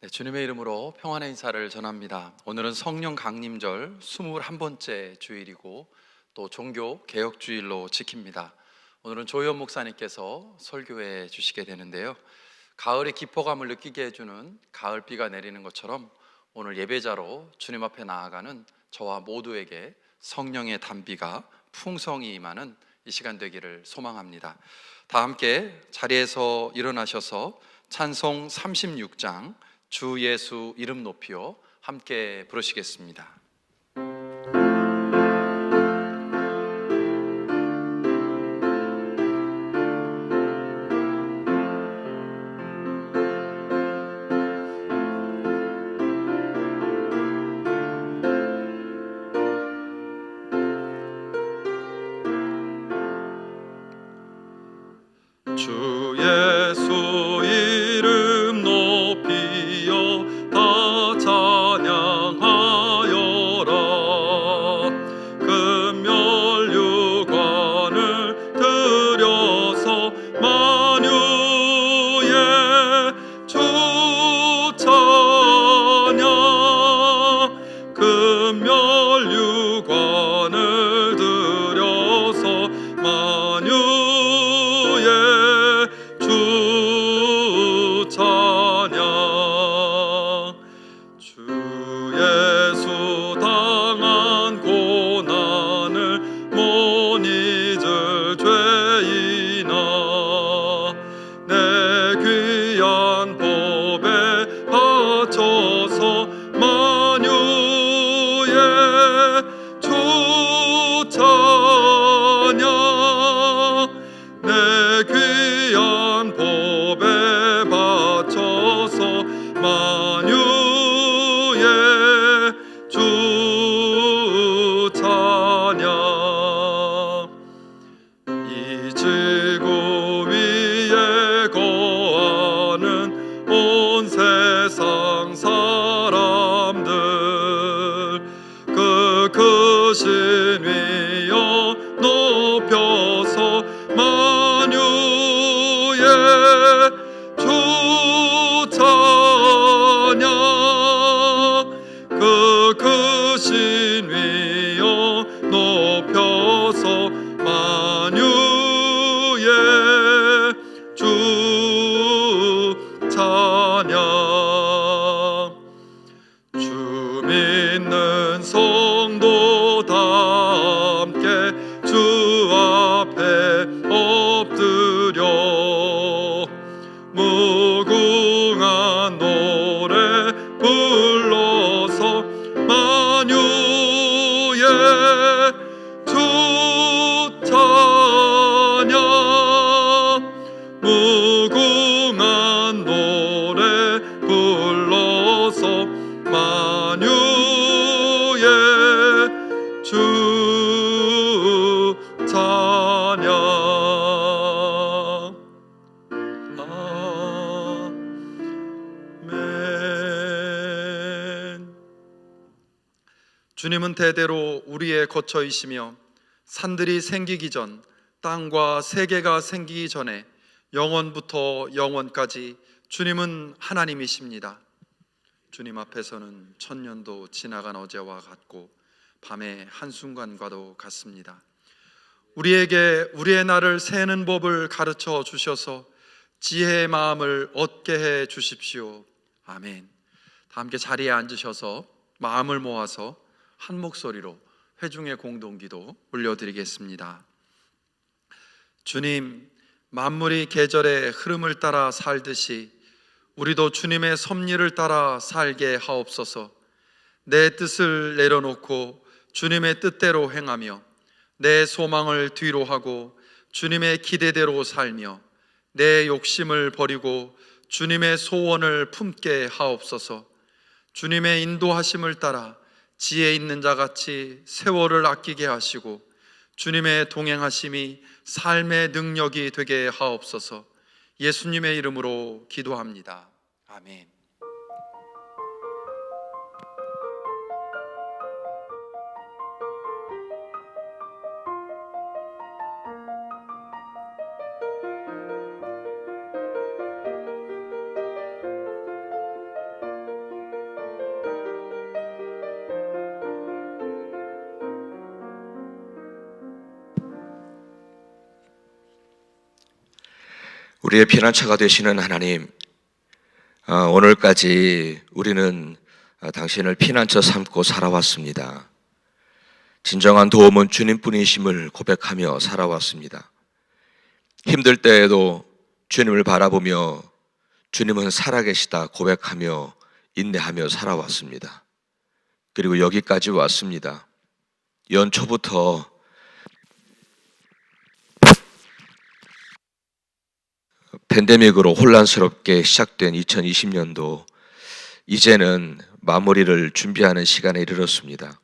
네, 주님의 이름으로 평안의 인사를 전합니다. 오늘은 성령 강림절 21번째 주일이고 또 종교 개혁주일로 지킵니다. 오늘은 조현 목사님께서 설교해 주시게 되는데요, 가을의 기포감을 느끼게 해주는 가을비가 내리는 것처럼 오늘 예배자로 주님 앞에 나아가는 저와 모두에게 성령의 단비가 풍성히 임하는 이 시간 되기를 소망합니다. 다 함께 자리에서 일어나셔서 찬송 36장 주 예수 이름 높이요 함께 부르시겠습니다. 주 예수 이름 높이여 다 찬양하여라. 금멸유관을 들여서 만유의 주 찬양. 금멸유관을 들여서 만유의 주 찬양. 주 예수 당한 고난을 못 잊을 죄인아, 내 귀한 법에 바쳐서 만유의 주 찬양. 내 귀한 법에 바쳐서 만유의 주 찬양. 이 지구 위에 거하는 온 세상 사람들, 그 크신 위여 높여서 만유의 주 찬양. 그 크신 위여 높여서 만유의 주 찬양. 주 믿는 성도 다 함께 주 앞에 엎드려 무궁한 노래 불러서 만유의 주 찬양. 무궁한 노래 불러서 만유의 주 찬양. 아멘. 주님은 대대로 우리의 거처이시며 산들이 생기기 전, 땅과 세계가 생기기 전에 영원부터 영원까지 주님은 하나님이십니다. 주님 앞에서는 천년도 지나간 어제와 같고 밤의 한순간과도 같습니다. 우리에게 우리의 날을 세는 법을 가르쳐 주셔서 지혜의 마음을 얻게 해 주십시오. 아멘. 다 함께 자리에 앉으셔서 마음을 모아서 한 목소리로 회중의 공동기도 올려드리겠습니다. 주님, 만물이 계절의 흐름을 따라 살듯이 우리도 주님의 섭리를 따라 살게 하옵소서. 내 뜻을 내려놓고 주님의 뜻대로 행하며 내 소망을 뒤로 하고 주님의 기대대로 살며 내 욕심을 버리고 주님의 소원을 품게 하옵소서. 주님의 인도하심을 따라 지혜 있는 자같이 세월을 아끼게 하시고 주님의 동행하심이 삶의 능력이 되게 하옵소서. 예수님의 이름으로 기도합니다. 아멘. 우리의 피난처가 되시는 하나님, 오늘까지 우리는 당신을 피난처 삼고 살아왔습니다. 진정한 도움은 주님뿐이심을 고백하며 살아왔습니다. 힘들 때에도 주님을 바라보며 주님은 살아계시다 고백하며 인내하며 살아왔습니다. 그리고 여기까지 왔습니다. 연초부터 팬데믹으로 혼란스럽게 시작된 2020년도 이제는 마무리를 준비하는 시간에 이르렀습니다.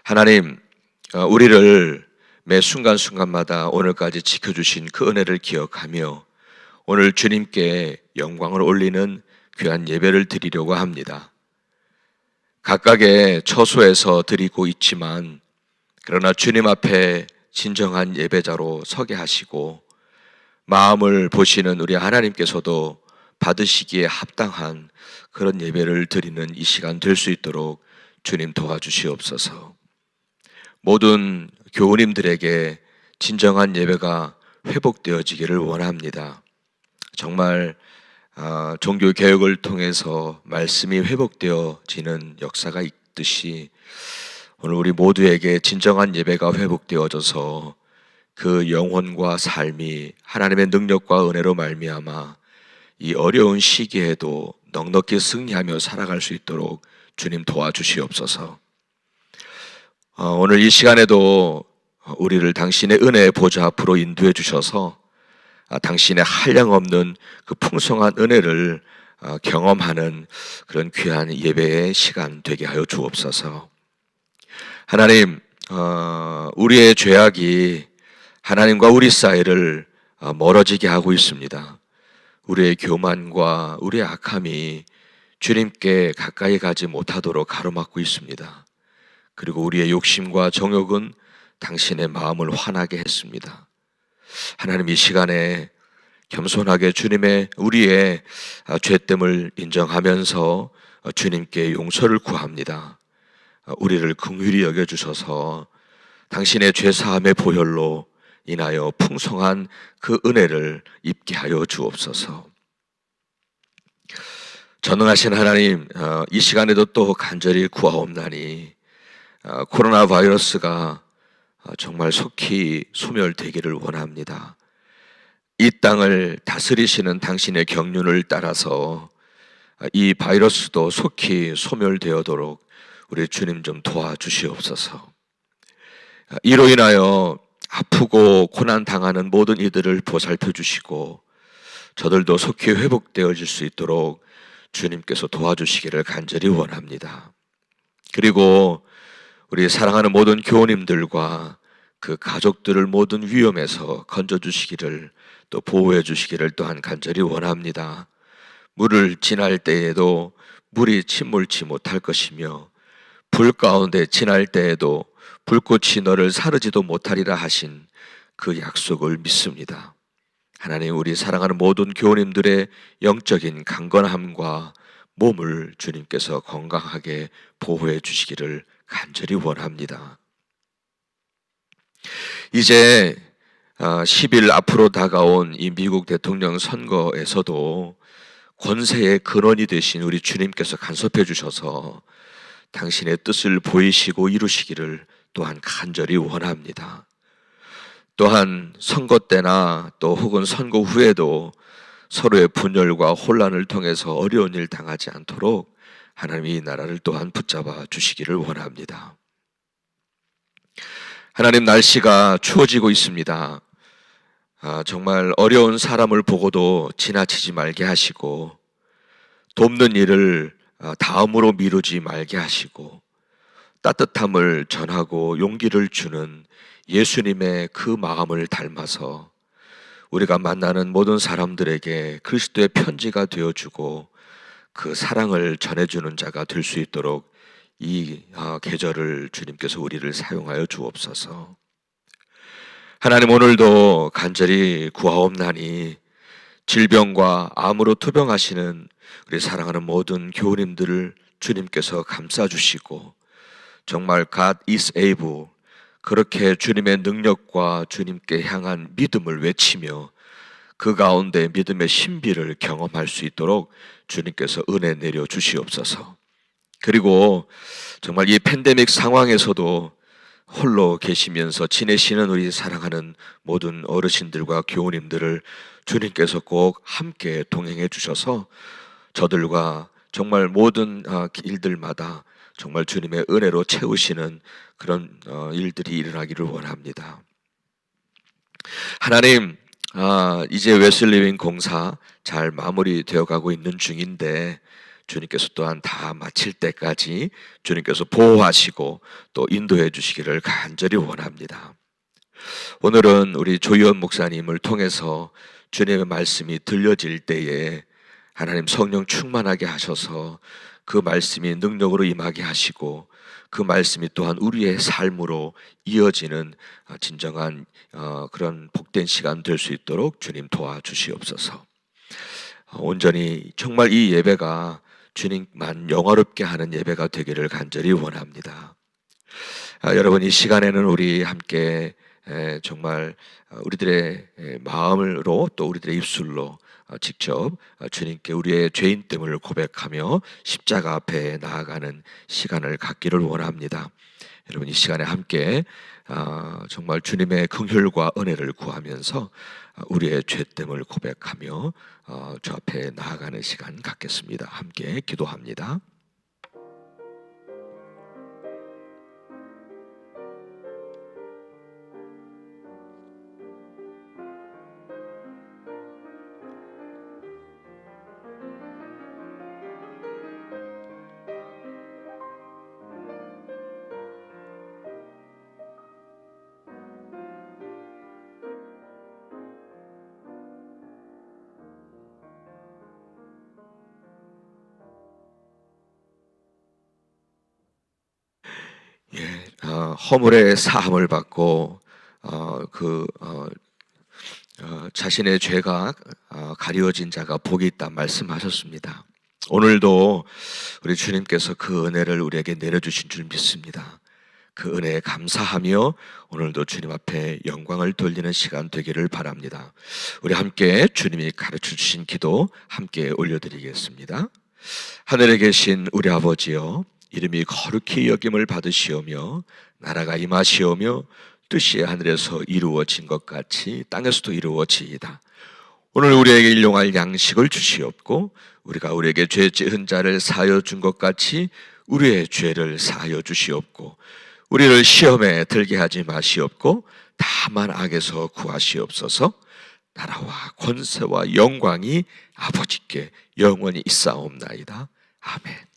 하나님, 우리를 매 순간순간마다 오늘까지 지켜주신 그 은혜를 기억하며 오늘 주님께 영광을 올리는 귀한 예배를 드리려고 합니다. 각각의 처소에서 드리고 있지만 그러나 주님 앞에 진정한 예배자로 서게 하시고 마음을 보시는 우리 하나님께서도 받으시기에 합당한 그런 예배를 드리는 이 시간 될 수 있도록 주님 도와주시옵소서. 모든 교우님들에게 진정한 예배가 회복되어지기를 원합니다. 정말 종교 개혁을 통해서 말씀이 회복되어지는 역사가 있듯이 오늘 우리 모두에게 진정한 예배가 회복되어져서 그 영혼과 삶이 하나님의 능력과 은혜로 말미암아 이 어려운 시기에도 넉넉히 승리하며 살아갈 수 있도록 주님 도와주시옵소서. 오늘 이 시간에도 우리를 당신의 은혜의 보좌 앞으로 인도해 주셔서 당신의 한량없는 그 풍성한 은혜를 경험하는 그런 귀한 예배의 시간 되게 하여 주옵소서. 하나님, 우리의 죄악이 하나님과 우리 사이를 멀어지게 하고 있습니다. 우리의 교만과 우리의 악함이 주님께 가까이 가지 못하도록 가로막고 있습니다. 그리고 우리의 욕심과 정욕은 당신의 마음을 화나게 했습니다. 하나님, 이 시간에 겸손하게 우리의 죄됨을 인정하면서 주님께 용서를 구합니다. 우리를 긍휼히 여겨주셔서 당신의 죄사함의 보혈로 인하여 풍성한 그 은혜를 입게 하여 주옵소서. 전능하신 하나님, 이 시간에도 또 간절히 구하옵나니 코로나 바이러스가 정말 속히 소멸되기를 원합니다. 이 땅을 다스리시는 당신의 경륜을 따라서 이 바이러스도 속히 소멸되어도록 우리 주님 좀 도와주시옵소서. 이로 인하여 아프고 고난 당하는 모든 이들을 보살펴 주시고 저들도 속히 회복되어질 수 있도록 주님께서 도와주시기를 간절히 원합니다. 그리고 우리 사랑하는 모든 교우님들과 그 가족들을 모든 위험에서 건져주시기를 또 보호해 주시기를 또한 간절히 원합니다. 물을 지날 때에도 물이 침몰치 못할 것이며 불 가운데 지날 때에도 불꽃이 너를 사르지도 못하리라 하신 그 약속을 믿습니다. 하나님, 우리 사랑하는 모든 교우님들의 영적인 강건함과 몸을 주님께서 건강하게 보호해 주시기를 간절히 원합니다. 이제 10일 앞으로 다가온 이 미국 대통령 선거에서도 권세의 근원이 되신 우리 주님께서 간섭해 주셔서 당신의 뜻을 보이시고 이루시기를 또한 간절히 원합니다. 또한 선거 때나 또 혹은 선거 후에도 서로의 분열과 혼란을 통해서 어려운 일 당하지 않도록 하나님이 이 나라를 또한 붙잡아 주시기를 원합니다. 하나님, 날씨가 추워지고 있습니다. 정말 어려운 사람을 보고도 지나치지 말게 하시고 돕는 일을 다음으로 미루지 말게 하시고 따뜻함을 전하고 용기를 주는 예수님의 그 마음을 닮아서 우리가 만나는 모든 사람들에게 그리스도의 편지가 되어주고 그 사랑을 전해주는 자가 될 수 있도록 이 계절을 주님께서 우리를 사용하여 주옵소서. 하나님, 오늘도 간절히 구하옵나니 질병과 암으로 투병하시는 우리 사랑하는 모든 교우님들을 주님께서 감싸주시고 정말 God is able, 그렇게 주님의 능력과 주님께 향한 믿음을 외치며 그 가운데 믿음의 신비를 경험할 수 있도록 주님께서 은혜 내려 주시옵소서. 그리고 정말 이 팬데믹 상황에서도 홀로 계시면서 지내시는 우리 사랑하는 모든 어르신들과 교우님들을 주님께서 꼭 함께 동행해 주셔서 저들과 정말 모든 일들마다 정말 주님의 은혜로 채우시는 그런 일들이 일어나기를 원합니다. 하나님, 이제 웨슬리윙 공사 잘 마무리되어 가고 있는 중인데 주님께서 또한 다 마칠 때까지 주님께서 보호하시고 또 인도해 주시기를 간절히 원합니다. 오늘은 우리 조희원 목사님을 통해서 주님의 말씀이 들려질 때에 하나님 성령 충만하게 하셔서 그 말씀이 능력으로 임하게 하시고 그 말씀이 또한 우리의 삶으로 이어지는 진정한 그런 복된 시간 될 수 있도록 주님 도와주시옵소서. 온전히 정말 이 예배가 주님만 영화롭게 하는 예배가 되기를 간절히 원합니다. 여러분, 이 시간에는 우리 함께 정말 우리들의 마음으로 또 우리들의 입술로 직접 주님께 우리의 죄인됨을 고백하며 십자가 앞에 나아가는 시간을 갖기를 원합니다. 여러분, 이 시간에 함께 정말 주님의 긍휼과 은혜를 구하면서 우리의 죄됨을 고백하며 주 앞에 나아가는 시간 갖겠습니다. 함께 기도합니다. 허물의 사함을 받고 자신의 죄가 가려진 자가 복이 있다 말씀하셨습니다. 오늘도 우리 주님께서 그 은혜를 우리에게 내려주신 줄 믿습니다. 그 은혜에 감사하며 오늘도 주님 앞에 영광을 돌리는 시간 되기를 바랍니다. 우리 함께 주님이 가르쳐 주신 기도 함께 올려드리겠습니다. 하늘에 계신 우리 아버지여, 이름이 거룩히 여김을 받으시오며 나라가 임하시오며 뜻이 하늘에서 이루어진 것 같이 땅에서도 이루어지이다. 오늘 우리에게 일용할 양식을 주시옵고 우리가 우리에게 죄 지은 자를 사하여 준 것 같이 우리의 죄를 사하여 주시옵고 우리를 시험에 들게 하지 마시옵고 다만 악에서 구하시옵소서. 나라와 권세와 영광이 아버지께 영원히 있사옵나이다. 아멘.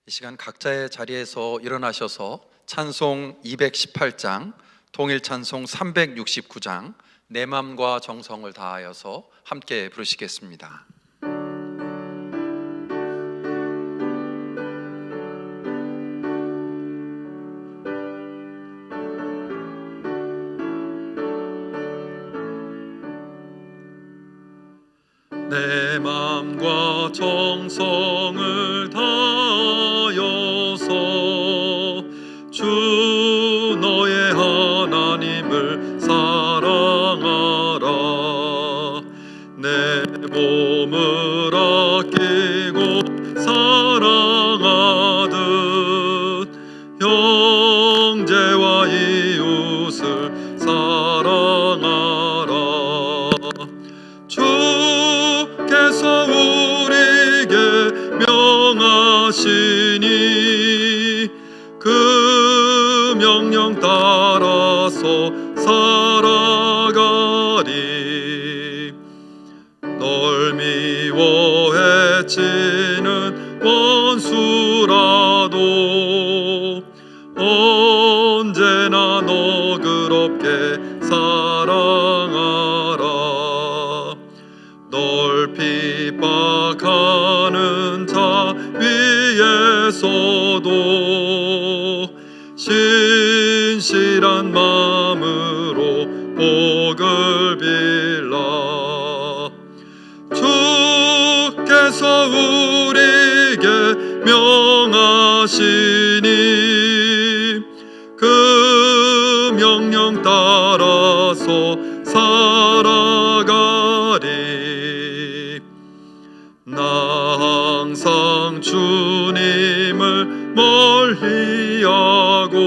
이 시간 각자의 자리에서 일어나셔서 찬송 218장, 통일 찬송 369장, 내 맘과 정성을 다하여서 함께 부르시겠습니다. 내 맘과 정성을 다하여서 주 너의 하나님을 사랑하라. 내 몸을 아끼고 사랑하듯 형제와 이웃을 사랑하라. 주께서 우리에게 명하시니 그 명령 따라서 살아가리. 널 미워해 치는 원수라도 언제나 너그럽게 사랑하라. 너 핍박하는 자 위에서도 신실한 마음으로 복을 빌라. 주께서 우리에게 명하시니 그 명령 따라서 살아가리. 나 항상 주님을 멀리하고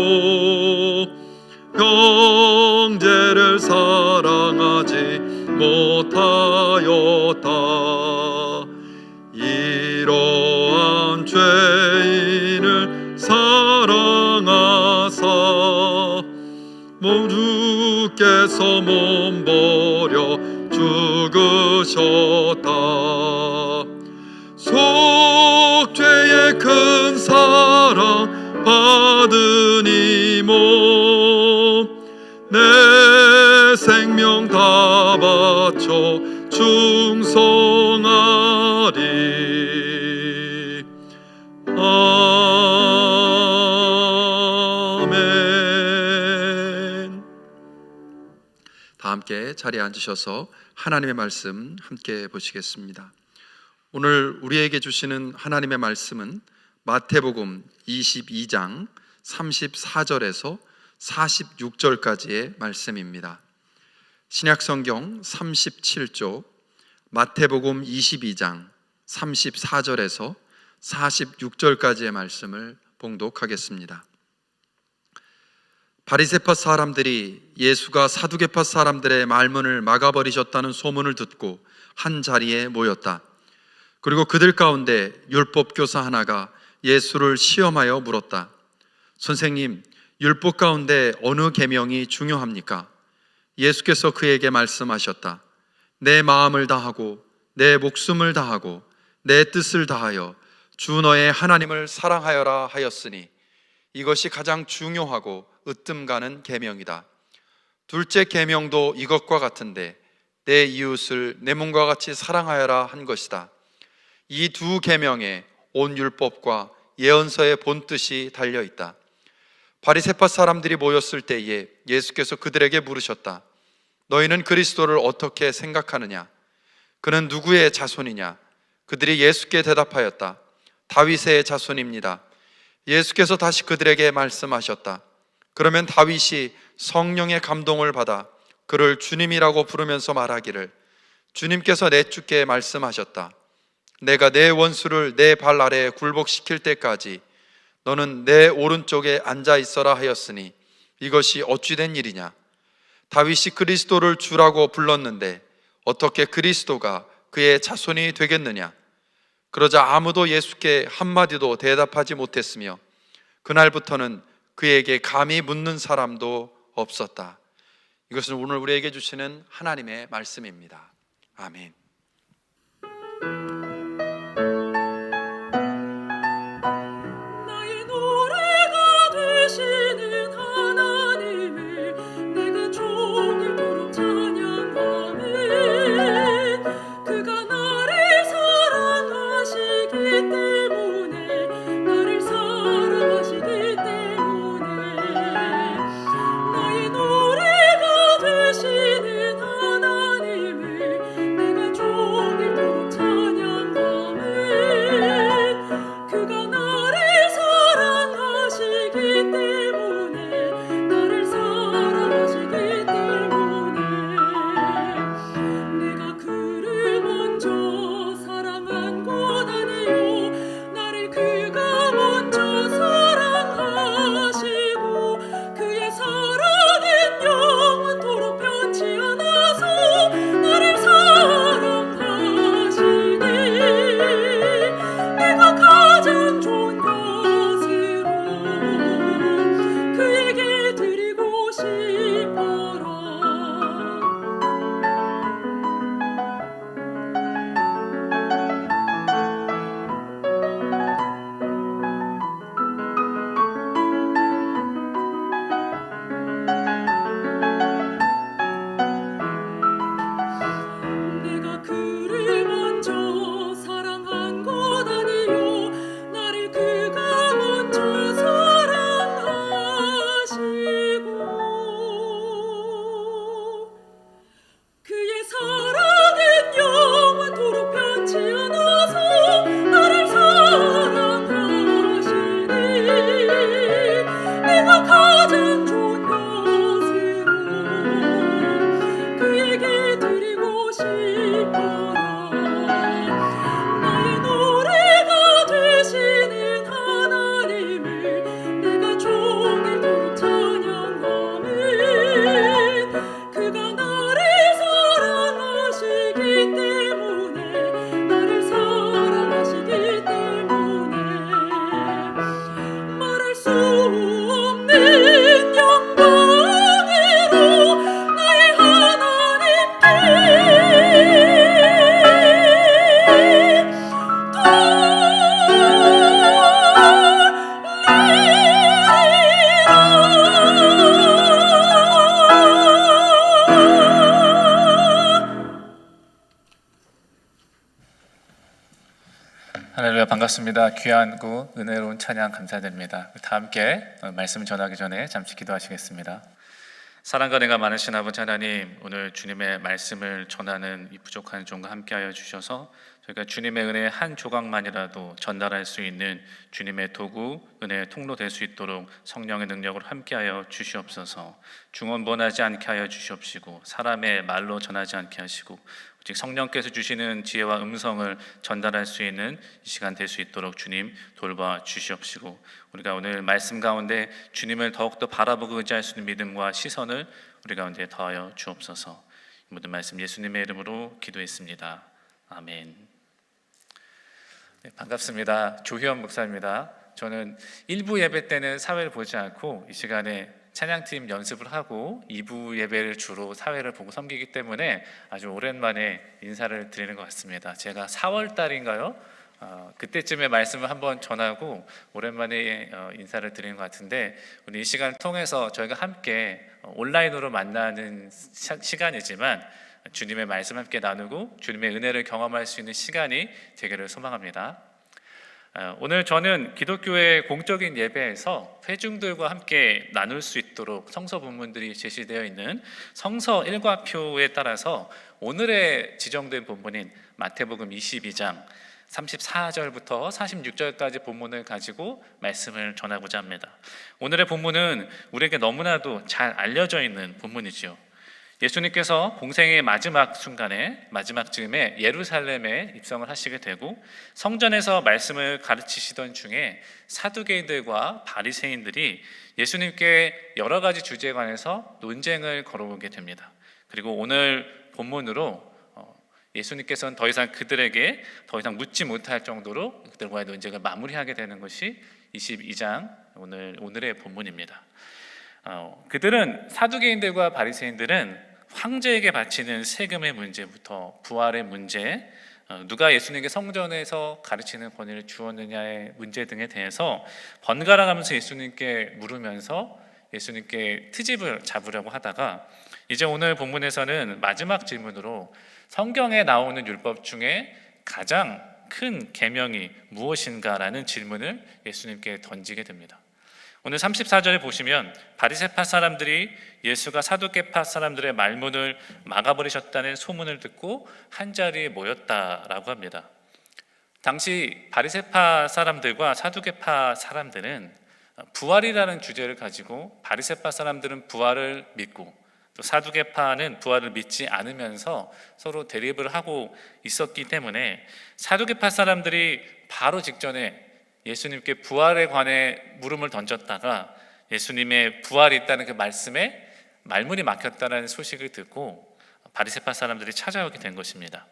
형제를 사랑하지 못하였다. 이러한 죄인을 사랑하사 주께서 몸버려 죽으셨다. 속죄의 큰 사랑 받으니 내 생명 다 바쳐 충성하리. 아멘. 다 함께 자리에 앉으셔서 하나님의 말씀 함께 보시겠습니다. 오늘 우리에게 주시는 하나님의 말씀은 마태복음 22장 34절에서 46절까지의 말씀입니다. 신약성경 37쪽 마태복음 22장 34절에서 46절까지의 말씀을 봉독하겠습니다. 바리새파 사람들이 예수가 사두개파 사람들의 말문을 막아버리셨다는 소문을 듣고 한 자리에 모였다. 그리고 그들 가운데 율법교사 하나가 예수를 시험하여 물었다. 선생님, 율법 가운데 어느 계명이 중요합니까? 예수께서 그에게 말씀하셨다. 내 마음을 다하고 내 목숨을 다하고 내 뜻을 다하여 주 너의 하나님을 사랑하여라 하였으니 이것이 가장 중요하고 으뜸 가는 계명이다. 둘째 계명도 이것과 같은데 내 이웃을 내 몸과 같이 사랑하여라 한 것이다. 이 두 계명에 온 율법과 예언서의 본뜻이 달려있다. 바리새파 사람들이 모였을 때에 예수께서 그들에게 물으셨다. 너희는 그리스도를 어떻게 생각하느냐? 그는 누구의 자손이냐? 그들이 예수께 대답하였다. 다윗의 자손입니다. 예수께서 다시 그들에게 말씀하셨다. 그러면 다윗이 성령의 감동을 받아 그를 주님이라고 부르면서 말하기를 주님께서 내 주께 말씀하셨다. 내가 내 원수를 내 발 아래에 굴복시킬 때까지 너는 내 오른쪽에 앉아 있어라 하였으니 이것이 어찌 된 일이냐? 다윗이 그리스도를 주라고 불렀는데 어떻게 그리스도가 그의 자손이 되겠느냐? 그러자 아무도 예수께 한마디도 대답하지 못했으며 그날부터는 그에게 감히 묻는 사람도 없었다. 이것은 오늘 우리에게 주시는 하나님의 말씀입니다. 아멘. 나의 노래가 되시는 하나님을 내가 종일토록 찬양하네. 그가 나를 사랑하시기 때문에 나를 사랑하시기 때문에 나의 노래가 되시는 하나님을 내가 할렐루야, 반갑습니다. 귀한고 은혜로운 찬양 감사드립니다. 다 함께 말씀 전하기 전에 잠시 기도하시겠습니다. 사랑과 은혜가 많으신 아버지 하나님, 오늘 주님의 말씀을 전하는 이 부족한 종과 함께하여 주셔서 저희가 주님의 은혜의 한 조각만이라도 전달할 수 있는 주님의 도구, 은혜의 통로 될 수 있도록 성령의 능력으로 함께하여 주시옵소서. 중언부언하지 않게 하여 주시옵시고 사람의 말로 전하지 않게 하시고 오직 성령께서 주시는 지혜와 음성을 전달할 수 있는 이 시간 될 수 있도록 주님 돌봐 주시옵시고, 우리가 오늘 말씀 가운데 주님을 더욱더 바라보고 의지할 수 있는 믿음과 시선을 우리 가운데 더하여 주옵소서. 이 모든 말씀 예수님의 이름으로 기도했습니다. 아멘. 네, 반갑습니다. 조희원 목사입니다. 저는 1부 예배 때는 사회를 보지 않고 이 시간에 찬양팀 연습을 하고 2부 예배를 주로 사회를 보고 섬기기 때문에 아주 오랜만에 인사를 드리는 것 같습니다. 제가 4월 달인가요? 그때쯤에 말씀을 한번 전하고 오랜만에 인사를 드리는 것 같은데, 오늘 이 시간을 통해서 저희가 함께 온라인으로 만나는 시간이지만 주님의 말씀 함께 나누고 주님의 은혜를 경험할 수 있는 시간이 되기를 소망합니다. 오늘 저는 기독교의 공적인 예배에서 회중들과 함께 나눌 수 있도록 성서 본문들이 제시되어 있는 성서 일과표에 따라서 오늘의 지정된 본문인 마태복음 22장 34절부터 46절까지 본문을 가지고 말씀을 전하고자 합니다. 오늘의 본문은 우리에게 너무나도 잘 알려져 있는 본문이죠. 예수님께서 공생의 마지막 순간에, 마지막 즈음에 예루살렘에 입성을 하시게 되고 성전에서 말씀을 가르치시던 중에 사두개인들과 바리새인들이 예수님께 여러 가지 주제에 관해서 논쟁을 걸어오게 됩니다. 그리고 오늘 본문으로 예수님께서는 더 이상 그들에게 더 이상 묻지 못할 정도로 그들과의 논쟁을 마무리하게 되는 것이 22장 오늘의 본문입니다. 그들은, 사두개인들과 바리새인들은 황제에게 바치는 세금의 문제부터 부활의 문제, 누가 예수님에게 성전에서 가르치는 권위를 주었느냐의 문제 등에 대해서 번갈아 가면서 예수님께 물으면서 예수님께 트집을 잡으려고 하다가, 이제 오늘 본문에서는 마지막 질문으로 성경에 나오는 율법 중에 가장 큰 계명이 무엇인가라는 질문을 예수님께 던지게 됩니다. 오늘 34절에 보시면 바리새파 사람들이 예수가 사두개파 사람들의 말문을 막아버리셨다는 소문을 듣고 한자리에 모였다라고 합니다. 당시 바리새파 사람들과 사두개파 사람들은 부활이라는 주제를 가지고, 바리새파 사람들은 부활을 믿고 또 사두개파는 부활을 믿지 않으면서 서로 대립을 하고 있었기 때문에 사두개파 사람들이 바로 직전에 예수님께 부활에 관해 물음을 던졌다가 예수님의 부활이 있다는 그 말씀에 말문이 막혔다는 소식을 듣고 바리새파 사람들이 찾아오게 된 것입니다.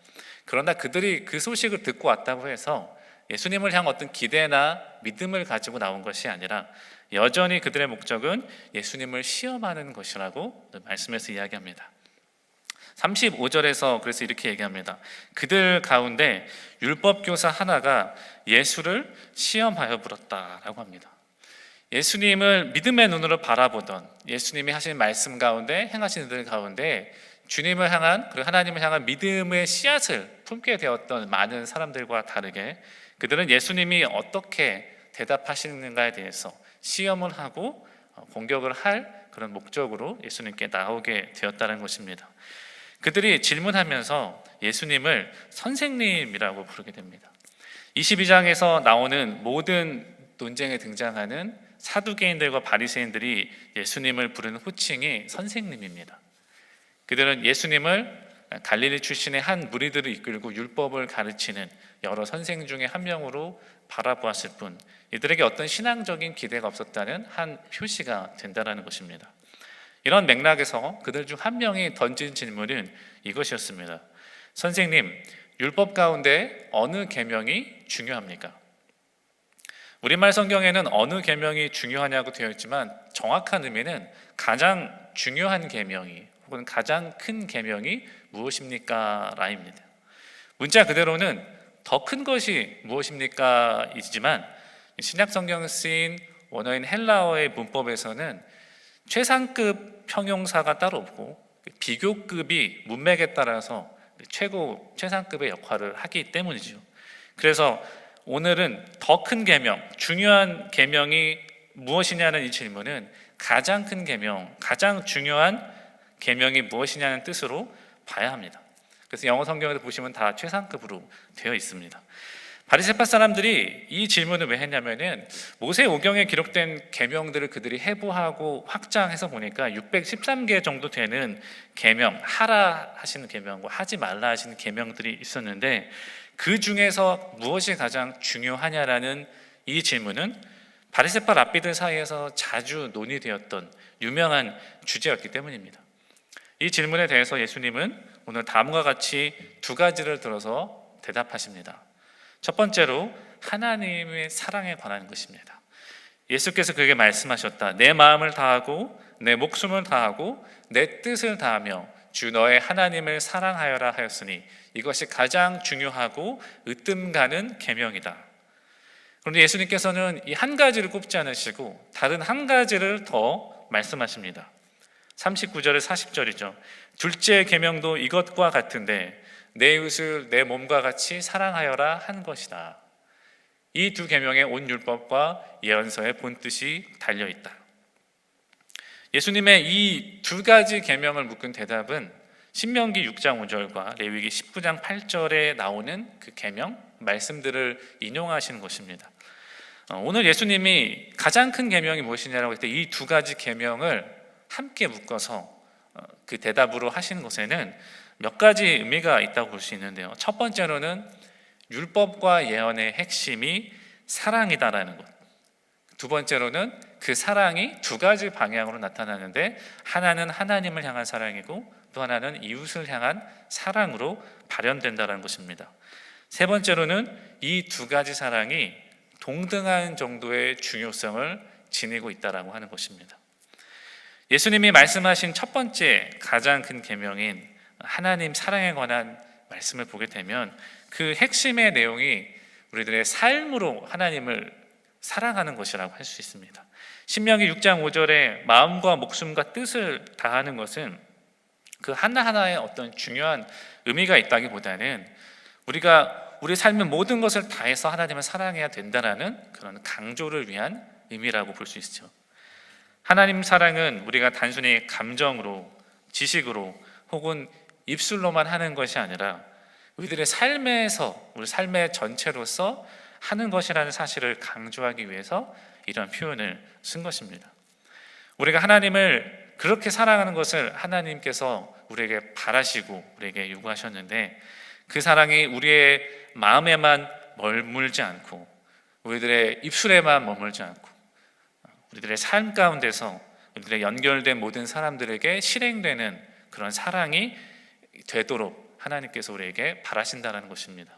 그러나 그들이 그 소식을 듣고 왔다고 해서 예수님을 향한 어떤 기대나 믿음을 가지고 나온 것이 아니라 여전히 그들의 목적은 예수님을 시험하는 것이라고 말씀에서 이야기합니다. 35절에서 그래서 이렇게 얘기합니다. 그들 가운데 율법교사 하나가 예수를 시험하여 물었다라고 합니다. 예수님을 믿음의 눈으로 바라보던, 예수님이 하신 말씀 가운데 행하신 들 가운데 주님을 향한, 그리고 하나님을 향한 믿음의 씨앗을 품게 되었던 많은 사람들과 다르게 그들은 예수님이 어떻게 대답하시는가에 대해서 시험을 하고 공격을 할 그런 목적으로 예수님께 나오게 되었다는 것입니다. 그들이 질문하면서 예수님을 선생님이라고 부르게 됩니다. 22장에서 나오는 모든 논쟁에 등장하는 사두개인들과 바리새인들이 예수님을 부르는 호칭이 선생님입니다. 그들은 예수님을 갈릴리 출신의 한 무리들을 이끌고 율법을 가르치는 여러 선생 중에 한 명으로 바라보았을 뿐, 이들에게 어떤 신앙적인 기대가 없었다는 한 표시가 된다는 것입니다. 이런 맥락에서 그들 중 한 명이 던진 질문은 이것이었습니다. 선생님, 율법 가운데 어느 계명이 중요합니까? 우리말 성경에는 어느 계명이 중요하냐고 되어 있지만 정확한 의미는 가장 중요한 계명이 혹은 가장 큰 계명이 무엇입니까? 라입니다. 문자 그대로는 더 큰 것이 무엇입니까? 이지만 신약 성경에 쓰인 원어인 헬라어의 문법에서는 최상급 형용사가 따로 없고 비교급이 문맥에 따라서 최상급의 역할을 하기 때문이죠. 그래서 오늘은 더 큰 계명, 중요한 계명이 무엇이냐는 이 질문은 가장 큰 계명, 가장 중요한 계명이 무엇이냐는 뜻으로 봐야 합니다. 그래서 영어 성경에도 보시면 다 최상급으로 되어 있습니다. 바리새파 사람들이 이 질문을 왜 했냐면은 모세 오경에 기록된 계명들을 그들이 해부하고 확장해서 보니까 613개 정도 되는 계명, 하라 하시는 계명과 하지 말라 하시는 계명들이 있었는데 그 중에서 무엇이 가장 중요하냐라는 이 질문은 바리새파 랍비들 사이에서 자주 논의되었던 유명한 주제였기 때문입니다. 이 질문에 대해서 예수님은 오늘 다음과 같이 두 가지를 들어서 대답하십니다. 첫 번째로 하나님의 사랑에 관한 것입니다. 예수께서 그에게 말씀하셨다. 내 마음을 다하고 내 목숨을 다하고 내 뜻을 다하며 주 너의 하나님을 사랑하여라 하였으니 이것이 가장 중요하고 으뜸 가는 계명이다. 그런데 예수님께서는 이 한 가지를 꼽지 않으시고 다른 한 가지를 더 말씀하십니다. 39절에 40절이죠. 둘째 계명도 이것과 같은데 내 이웃을 내 몸과 같이 사랑하여라 한 것이다. 이 두 계명에 온 율법과 예언서의 본뜻이 달려 있다. 예수님의 이 두 가지 계명을 묶은 대답은 신명기 6장 5절과 레위기 19장 8절에 나오는 그 계명 말씀들을 인용하시는 것입니다. 오늘 예수님이 가장 큰 계명이 무엇이냐라고 할 때 이 두 가지 계명을 함께 묶어서 그 대답으로 하시는 것에는 몇 가지 의미가 있다고 볼 수 있는데요. 첫 번째로는 율법과 예언의 핵심이 사랑이다라는 것. 두 번째로는 그 사랑이 두 가지 방향으로 나타나는데 하나는 하나님을 향한 사랑이고 또 하나는 이웃을 향한 사랑으로 발현된다는 것입니다. 세 번째로는 이 두 가지 사랑이 동등한 정도의 중요성을 지니고 있다라고 하는 것입니다. 예수님이 말씀하신 첫 번째 가장 큰 계명인 하나님 사랑에 관한 말씀을 보게 되면 그 핵심의 내용이 우리들의 삶으로 하나님을 사랑하는 것이라고 할 수 있습니다. 신명기 6장 5절에 마음과 목숨과 뜻을 다하는 것은 그 하나하나의 어떤 중요한 의미가 있다기보다는 우리가 우리 삶의 모든 것을 다해서 하나님을 사랑해야 된다는 그런 강조를 위한 의미라고 볼 수 있죠. 하나님 사랑은 우리가 단순히 감정으로, 지식으로 혹은 입술로만 하는 것이 아니라 우리들의 삶에서, 우리 삶의 전체로서 하는 것이라는 사실을 강조하기 위해서 이런 표현을 쓴 것입니다. 우리가 하나님을 그렇게 사랑하는 것을 하나님께서 우리에게 바라시고 우리에게 요구하셨는데 그 사랑이 우리의 마음에만 머물지 않고 우리들의 입술에만 머물지 않고 우리들의 삶 가운데서 우리들의 연결된 모든 사람들에게 실행되는 그런 사랑이 되도록 하나님께서 우리에게 바라신다는 것입니다.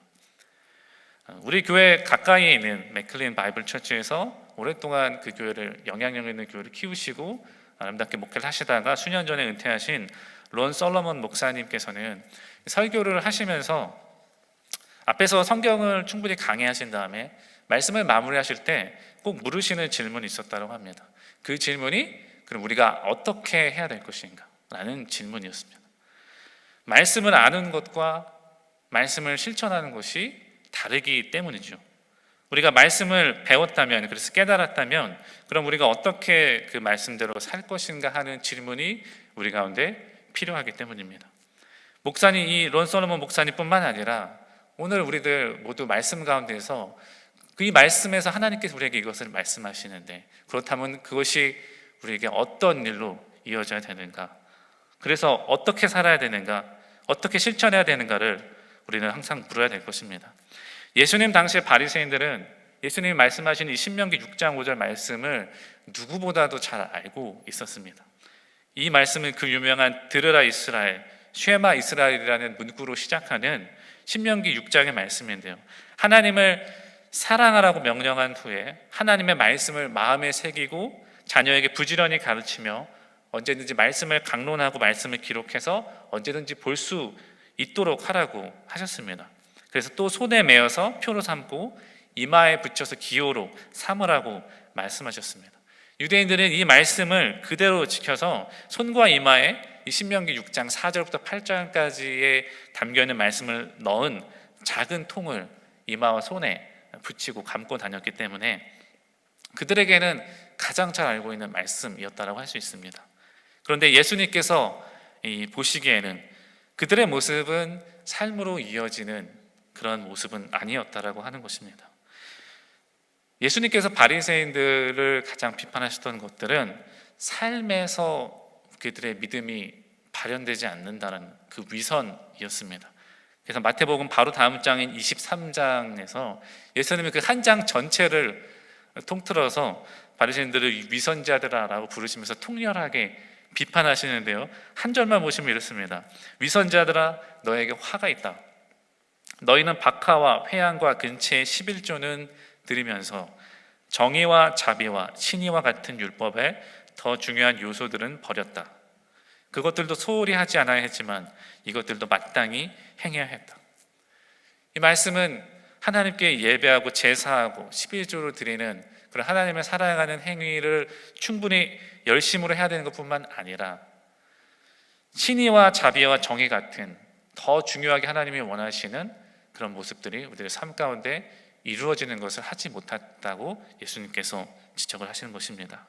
우리 교회 가까이에 있는 맥클린 바이블 처치에서 오랫동안 그 교회를 영향력 있는 교회를 키우시고 아름답게 목회를 하시다가 수년 전에 은퇴하신 론 솔로몬 목사님께서는 설교를 하시면서 앞에서 성경을 충분히 강의하신 다음에 말씀을 마무리하실 때 꼭 물으시는 질문이 있었다고 합니다. 그 질문이 그럼 우리가 어떻게 해야 될 것인가? 라는 질문이었습니다. 말씀을 아는 것과 말씀을 실천하는 것이 다르기 때문이죠. 우리가 말씀을 배웠다면, 그래서 깨달았다면 그럼 우리가 어떻게 그 말씀대로 살 것인가 하는 질문이 우리 가운데 필요하기 때문입니다. 목사님, 이 론 솔로몬 목사님뿐만 아니라 오늘 우리들 모두 말씀 가운데서 이 말씀에서 하나님께서 우리에게 이것을 말씀하시는데 그렇다면 그것이 우리에게 어떤 일로 이어져야 되는가? 그래서 어떻게 살아야 되는가? 어떻게 실천해야 되는가를 우리는 항상 물어야 될 것입니다. 예수님 당시의 바리새인들은 예수님이 말씀하신 이 신명기 6장 5절 말씀을 누구보다도 잘 알고 있었습니다. 이 말씀은 그 유명한 들으라 이스라엘, 쉐마 이스라엘이라는 문구로 시작하는 신명기 6장의 말씀인데요. 하나님을 사랑하라고 명령한 후에 하나님의 말씀을 마음에 새기고 자녀에게 부지런히 가르치며 언제든지 말씀을 강론하고 말씀을 기록해서 언제든지 볼 수 있도록 하라고 하셨습니다. 그래서 또 손에 메어서 표로 삼고 이마에 붙여서 기호로 삼으라고 말씀하셨습니다. 유대인들은 이 말씀을 그대로 지켜서 손과 이마에 이 신명기 6장 4절부터 8장까지에 담겨있는 말씀을 넣은 작은 통을 이마와 손에 붙이고 감고 다녔기 때문에 그들에게는 가장 잘 알고 있는 말씀이었다라고 할 수 있습니다. 그런데 예수님께서 보시기에는 그들의 모습은 삶으로 이어지는 그런 모습은 아니었다라고 하는 것입니다. 예수님께서 바리새인들을 가장 비판하셨던 것들은 삶에서 그들의 믿음이 발현되지 않는다는 그 위선이었습니다. 그래서 마태복음 바로 다음 장인 23장에서 예수님이 그 한 장 전체를 통틀어서 바리새인들을 위선자들아라고 부르시면서 통렬하게 비판하시는데요, 한 절만 보시면 이렇습니다. 위선자들아, 너에게 화가 있다. 너희는 박하와 회양과 근체의 11조는 드리면서 정의와 자비와 신의와 같은 율법의 더 중요한 요소들은 버렸다. 그것들도 소홀히 하지 않아야 했지만 이것들도 마땅히 행해야 했다. 이 말씀은 하나님께 예배하고 제사하고 11조를 드리는 그런 하나님을 사랑하는 행위를 충분히 열심으로 해야 되는 것뿐만 아니라 신의와 자비와 정의 같은 더 중요하게 하나님이 원하시는 그런 모습들이 우리들의 삶 가운데 이루어지는 것을 하지 못했다고 예수님께서 지적을 하시는 것입니다.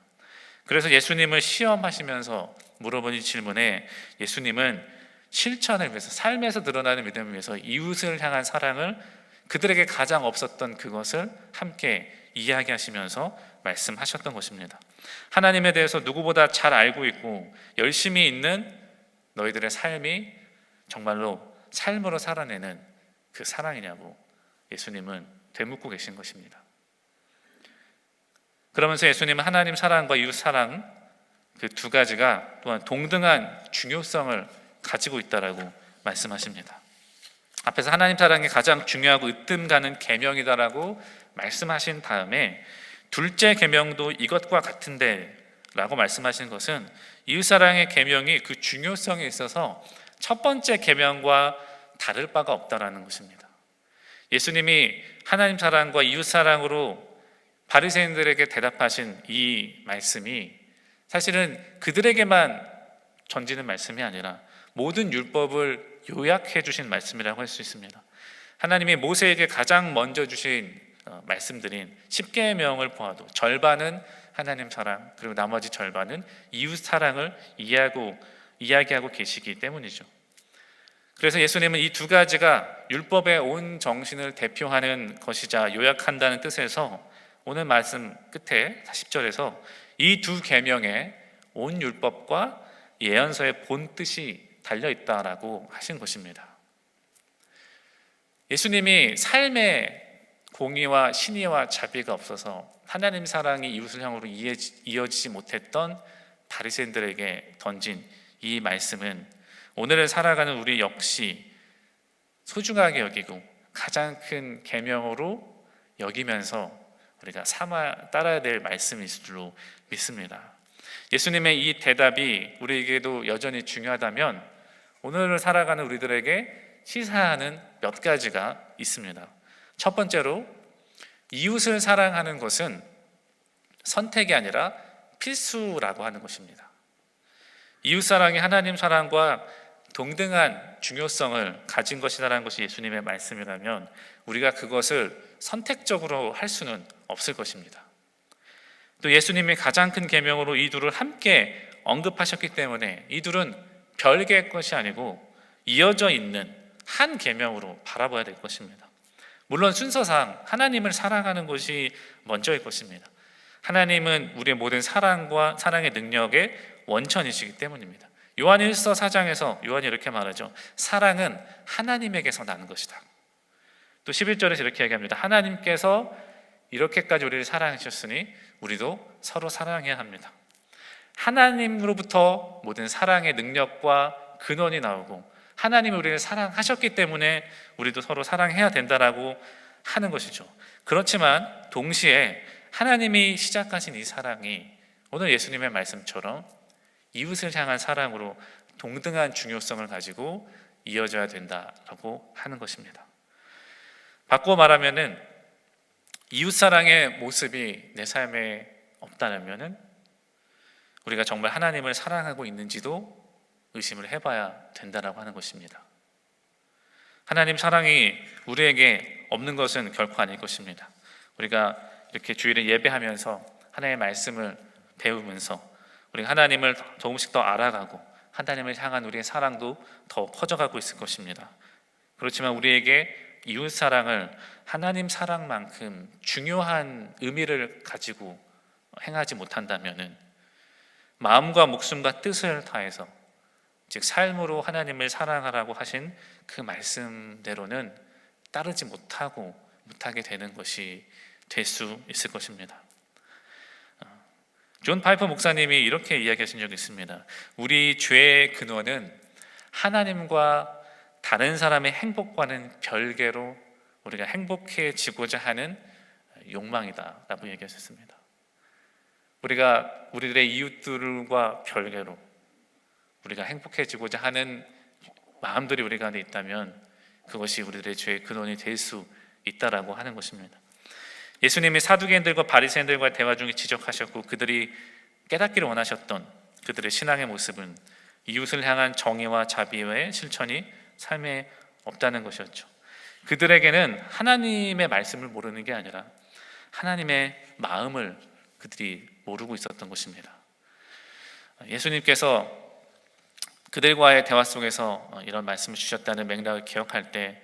그래서 예수님을 시험하시면서 물어본 이 질문에 예수님은 실천을 위해서, 삶에서 드러나는 믿음을 위해서 이웃을 향한 사랑을, 그들에게 가장 없었던 그것을 함께 이야기하시면서 말씀하셨던 것입니다. 하나님에 대해서 누구보다 잘 알고 있고 열심히 있는 너희들의 삶이 정말로 삶으로 살아내는 그 사랑이냐고 예수님은 되묻고 계신 것입니다. 그러면서 예수님은 하나님 사랑과 이웃 사랑 그 두 가지가 또한 동등한 중요성을 가지고 있다라고 말씀하십니다. 앞에서 하나님 사랑이 가장 중요하고 으뜸 가는 계명이다라고 말씀하신 다음에 둘째 계명도 이것과 같은데 라고 말씀하신 것은 이웃 사랑의 계명이 그 중요성에 있어서 첫 번째 계명과 다를 바가 없다라는 것입니다. 예수님이 하나님 사랑과 이웃 사랑으로 바리새인들에게 대답하신 이 말씀이 사실은 그들에게만 전지는 말씀이 아니라 모든 율법을 요약해 주신 말씀이라고 할 수 있습니다. 하나님이 모세에게 가장 먼저 주신 말씀드린 10계명을 보아도 절반은 하나님 사랑, 그리고 나머지 절반은 이웃 사랑을 이야기하고 계시기 때문이죠. 그래서 예수님은 이 두 가지가 율법의 온 정신을 대표하는 것이자 요약한다는 뜻에서 오늘 말씀 끝에 10절에서 이 두 계명에 온 율법과 예언서의 본 뜻이 달려있다라고 하신 것입니다. 예수님이 삶의 공의와 신의와 자비가 없어서 하나님 사랑이 이웃을 향으로 이어지지 못했던 바리새인들에게 던진 이 말씀은 오늘을 살아가는 우리 역시 소중하게 여기고 가장 큰 계명으로 여기면서 우리가 따라야 될 말씀일 줄로 믿습니다. 예수님의 이 대답이 우리에게도 여전히 중요하다면 오늘을 살아가는 우리들에게 시사하는 몇 가지가 있습니다. 첫 번째로, 이웃을 사랑하는 것은 선택이 아니라 필수라고 하는 것입니다. 이웃 사랑이 하나님 사랑과 동등한 중요성을 가진 것이라는 것이 예수님의 말씀이라면 우리가 그것을 선택적으로 할 수는 없을 것입니다. 또 예수님이 가장 큰 계명으로 이 둘을 함께 언급하셨기 때문에 이 둘은 별개의 것이 아니고 이어져 있는 한 계명으로 바라봐야 될 것입니다. 물론 순서상 하나님을 사랑하는 것이 먼저일 것입니다. 하나님은 우리의 모든 사랑과 사랑의 능력의 원천이시기 때문입니다. 요한일서 4장에서 요한이 이렇게 말하죠. 사랑은 하나님에게서 나는 것이다. 또 11절에서 이렇게 얘기합니다. 하나님께서 이렇게까지 우리를 사랑하셨으니 우리도 서로 사랑해야 합니다. 하나님으로부터 모든 사랑의 능력과 근원이 나오고 하나님이 우리를 사랑하셨기 때문에 우리도 서로 사랑해야 된다라고 하는 것이죠. 그렇지만 동시에 하나님이 시작하신 이 사랑이 오늘 예수님의 말씀처럼 이웃을 향한 사랑으로 동등한 중요성을 가지고 이어져야 된다라고 하는 것입니다. 바꿔 말하면은 이웃사랑의 모습이 내 삶에 없다면은 우리가 정말 하나님을 사랑하고 있는지도 의심을 해봐야 된다라고 하는 것입니다. 하나님 사랑이 우리에게 없는 것은 결코 아닐 것입니다. 우리가 이렇게 주일에 예배하면서 하나님의 말씀을 배우면서 우리가 하나님을 조금씩 더 알아가고 하나님을 향한 우리의 사랑도 더 커져가고 있을 것입니다. 그렇지만 우리에게 이웃 사랑을 하나님 사랑만큼 중요한 의미를 가지고 행하지 못한다면은 마음과 목숨과 뜻을 다해서, 즉 삶으로 하나님을 사랑하라고 하신 그 말씀대로는 따르지 못하게 되는 것이 될 수 있을 것입니다. 존 파이퍼 목사님이 이렇게 이야기하신 적이 있습니다. 우리 죄의 근원은 하나님과 다른 사람의 행복과는 별개로 우리가 행복해지고자 하는 욕망이다 라고 얘기하셨습니다. 우리가 우리들의 이웃들과 별개로 우리가 행복해지고자 하는 마음들이 우리 가운데 있다면 그것이 우리들의 죄의 근원이 될 수 있다라고 하는 것입니다. 예수님이 사두개인들과 바리새인들과의 대화 중에 지적하셨고 그들이 깨닫기를 원하셨던 그들의 신앙의 모습은 이웃을 향한 정의와 자비의 실천이 삶에 없다는 것이었죠. 그들에게는 하나님의 말씀을 모르는 게 아니라 하나님의 마음을 그들이 모르고 있었던 것입니다. 예수님께서 그들과의 대화 속에서 이런 말씀을 주셨다는 맥락을 기억할 때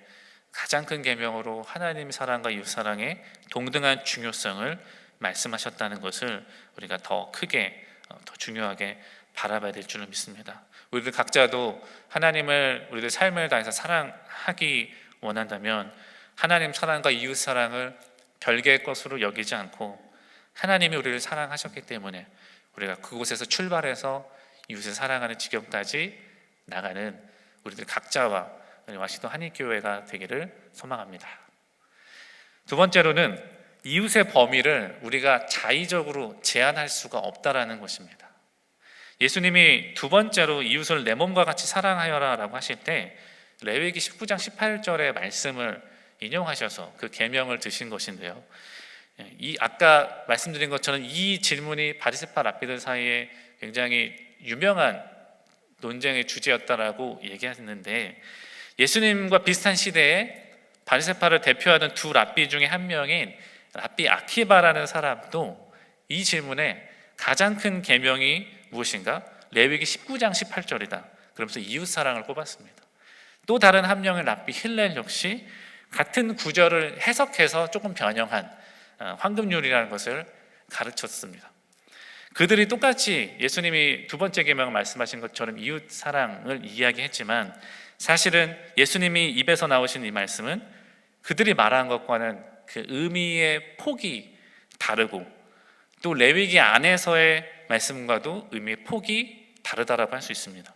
가장 큰 계명으로 하나님 사랑과 이웃 사랑의 동등한 중요성을 말씀하셨다는 것을 우리가 더 크게, 더 중요하게 바라봐야 될 줄로 믿습니다. 우리들 각자도 하나님을 우리들 삶을 다해서 사랑하기 원한다면 하나님 사랑과 이웃 사랑을 별개의 것으로 여기지 않고 하나님이 우리를 사랑하셨기 때문에 우리가 그곳에서 출발해서 이웃을 사랑하는 지경까지 나가는 우리들 각자와 와시도 한인교회가 되기를 소망합니다. 두 번째로는 이웃의 범위를 우리가 자의적으로 제한할 수가 없다라는 것입니다. 예수님이 두 번째로 이웃을 내 몸과 같이 사랑하여라 라고 하실 때 레위기 19장 18절의 말씀을 인용하셔서 그 계명을 드신 것인데요, 이 아까 말씀드린 것처럼 이 질문이 바리새파 랍비들 사이에 굉장히 유명한 논쟁의 주제였다라고 얘기했는데, 예수님과 비슷한 시대에 바리새파를 대표하던 두 랍비 중에 한 명인 랍비 아키바라는 사람도 이 질문에 가장 큰 계명이 무엇인가? 레위기 19장 18절이다. 그러면서 이웃 사랑을 꼽았습니다. 또 다른 한 명의 랍비 힐렐 역시 같은 구절을 해석해서 조금 변형한 황금률이라는 것을 가르쳤습니다. 그들이 똑같이 예수님이 두 번째 계명을 말씀하신 것처럼 이웃 사랑을 이야기했지만 사실은 예수님이 입에서 나오신 이 말씀은 그들이 말한 것과는 그 의미의 폭이 다르고 또 레위기 안에서의 말씀과도 의미의 폭이 다르다라고 할 수 있습니다.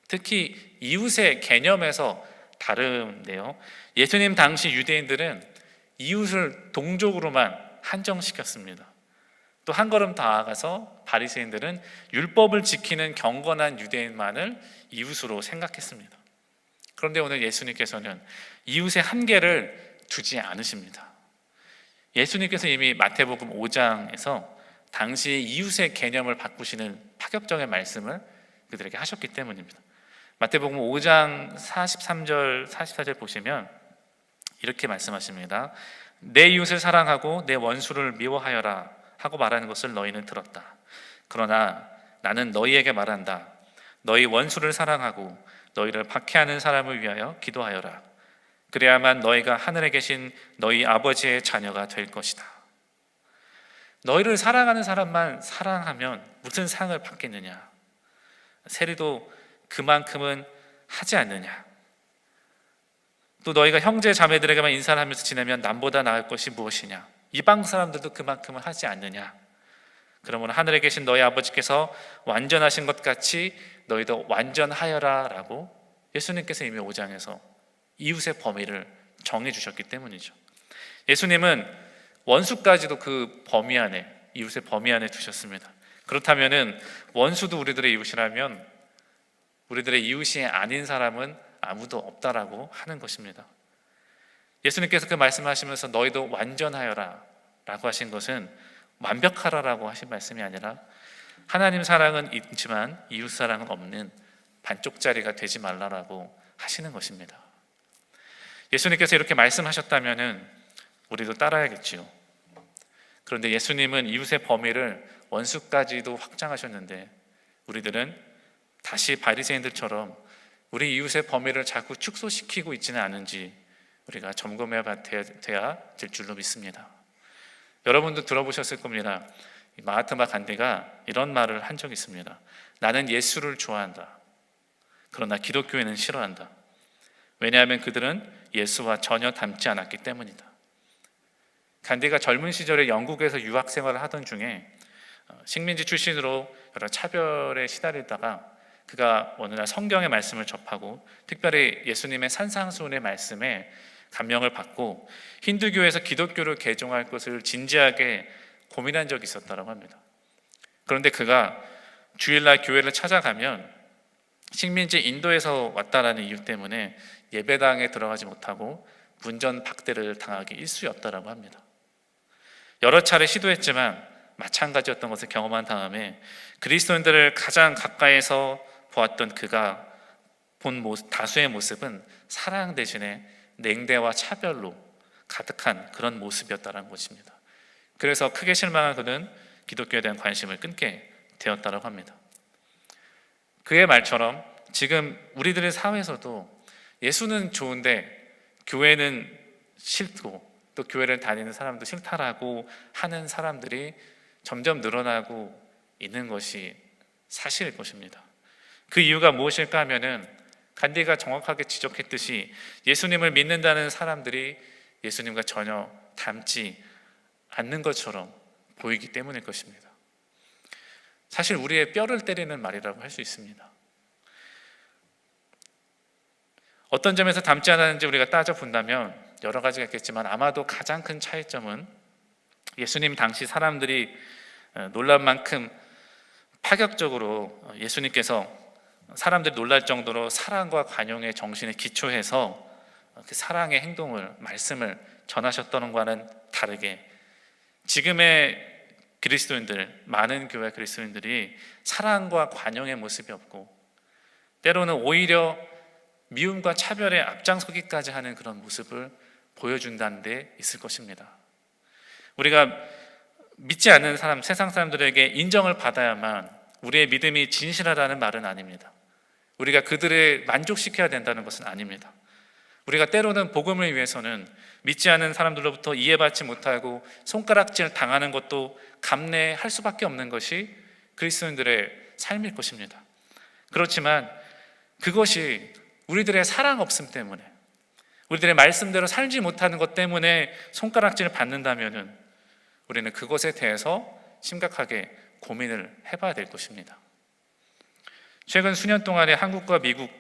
특히 이웃의 개념에서 다른데요, 예수님 당시 유대인들은 이웃을 동족으로만 한정시켰습니다. 또 한 걸음 더 나아가서 바리새인들은 율법을 지키는 경건한 유대인만을 이웃으로 생각했습니다. 그런데 오늘 예수님께서는 이웃의 한계를 두지 않으십니다. 예수님께서 이미 마태복음 5장에서 당시 이웃의 개념을 바꾸시는 파격적인 말씀을 그들에게 하셨기 때문입니다. 마태복음 5장 43절 44절 보시면 이렇게 말씀하십니다. 내 이웃을 사랑하고 내 원수를 미워하여라 하고 말하는 것을 너희는 들었다. 그러나 나는 너희에게 말한다. 너희 원수를 사랑하고 너희를 박해하는 사람을 위하여 기도하여라. 그래야만 너희가 하늘에 계신 너희 아버지의 자녀가 될 것이다. 너희를 사랑하는 사람만 사랑하면 무슨 상을 받겠느냐? 세리도 그만큼은 하지 않느냐? 또 너희가 형제 자매들에게만 인사를 하면서 지내면 남보다 나을 것이 무엇이냐? 이방 사람들도 그만큼은 하지 않느냐? 그러므로 하늘에 계신 너희 아버지께서 완전하신 것 같이 너희도 완전하여라 라고 예수님께서 이미 5장에서 이웃의 범위를 정해 주셨기 때문이죠. 예수님은 원수까지도 그 범위 안에, 이웃의 범위 안에 두셨습니다. 그렇다면은 원수도 우리들의 이웃이라면 우리들의 이웃이 아닌 사람은 아무도 없다라고 하는 것입니다. 예수님께서 그 말씀하시면서 너희도 완전하여라 라고 하신 것은 완벽하라라고 하신 말씀이 아니라 하나님 사랑은 있지만 이웃 사랑은 없는 반쪽짜리가 되지 말라라고 하시는 것입니다. 예수님께서 이렇게 말씀하셨다면은 우리도 따라야겠지요. 그런데 예수님은 이웃의 범위를 원수까지도 확장하셨는데 우리들은 다시 바리새인들처럼 우리 이웃의 범위를 자꾸 축소시키고 있지는 않은지 우리가 점검해야 될 줄로 믿습니다. 여러분도 들어보셨을 겁니다. 마하트마 간디가 이런 말을 한 적이 있습니다. 나는 예수를 좋아한다. 그러나 기독교회는 싫어한다. 왜냐하면 그들은 예수와 전혀 닮지 않았기 때문이다. 간디가 젊은 시절에 영국에서 유학 생활을 하던 중에 식민지 출신으로 여러 차별에 시달리다가 그가 어느 날 성경의 말씀을 접하고 특별히 예수님의 산상수훈의 말씀에 감명을 받고 힌두교에서 기독교를 개종할 것을 진지하게 고민한 적이 있었다고 합니다. 그런데 그가 주일날 교회를 찾아가면 식민지 인도에서 왔다라는 이유 때문에 예배당에 들어가지 못하고 문전박대를 당하기 일쑤였다고 합니다. 여러 차례 시도했지만 마찬가지였던 것을 경험한 다음에 그리스도인들을 가장 가까이서 보았던 그가 본 다수의 모습은 사랑 대신에 냉대와 차별로 가득한 그런 모습이었다는 것입니다. 그래서 크게 실망한 그는 기독교에 대한 관심을 끊게 되었다고 합니다. 그의 말처럼 지금 우리들의 사회에서도 예수는 좋은데 교회는 싫고 또 교회를 다니는 사람도 싫다라고 하는 사람들이 점점 늘어나고 있는 것이 사실일 것입니다. 그 이유가 무엇일까 하면은 간디가 정확하게 지적했듯이 예수님을 믿는다는 사람들이 예수님과 전혀 닮지 않는 것처럼 보이기 때문일 것입니다. 사실 우리의 뼈를 때리는 말이라고 할 수 있습니다. 어떤 점에서 닮지 않았는지 우리가 따져본다면 여러 가지가 있겠지만 아마도 가장 큰 차이점은 예수님 당시 사람들이 놀랄 만큼 파격적으로 예수님께서 사람들이 놀랄 정도로 사랑과 관용의 정신에 기초해서 그 사랑의 행동을, 말씀을 전하셨던 것과는 다르게 지금의 그리스도인들, 많은 교회 그리스도인들이 사랑과 관용의 모습이 없고 때로는 오히려 미움과 차별에 앞장서기까지 하는 그런 모습을 보여준다는 데 있을 것입니다. 우리가 믿지 않는 사람, 세상 사람들에게 인정을 받아야만 우리의 믿음이 진실하다는 말은 아닙니다. 우리가 그들을 만족시켜야 된다는 것은 아닙니다. 우리가 때로는 복음을 위해서는 믿지 않는 사람들로부터 이해받지 못하고 손가락질 당하는 것도 감내할 수밖에 없는 것이 그리스도인들의 삶일 것입니다. 그렇지만 그것이 우리들의 사랑 없음 때문에, 우리들의 말씀대로 살지 못하는 것 때문에 손가락질을 받는다면 우리는 그것에 대해서 심각하게 고민을 해봐야 될 것입니다. 최근 수년 동안에 한국과 미국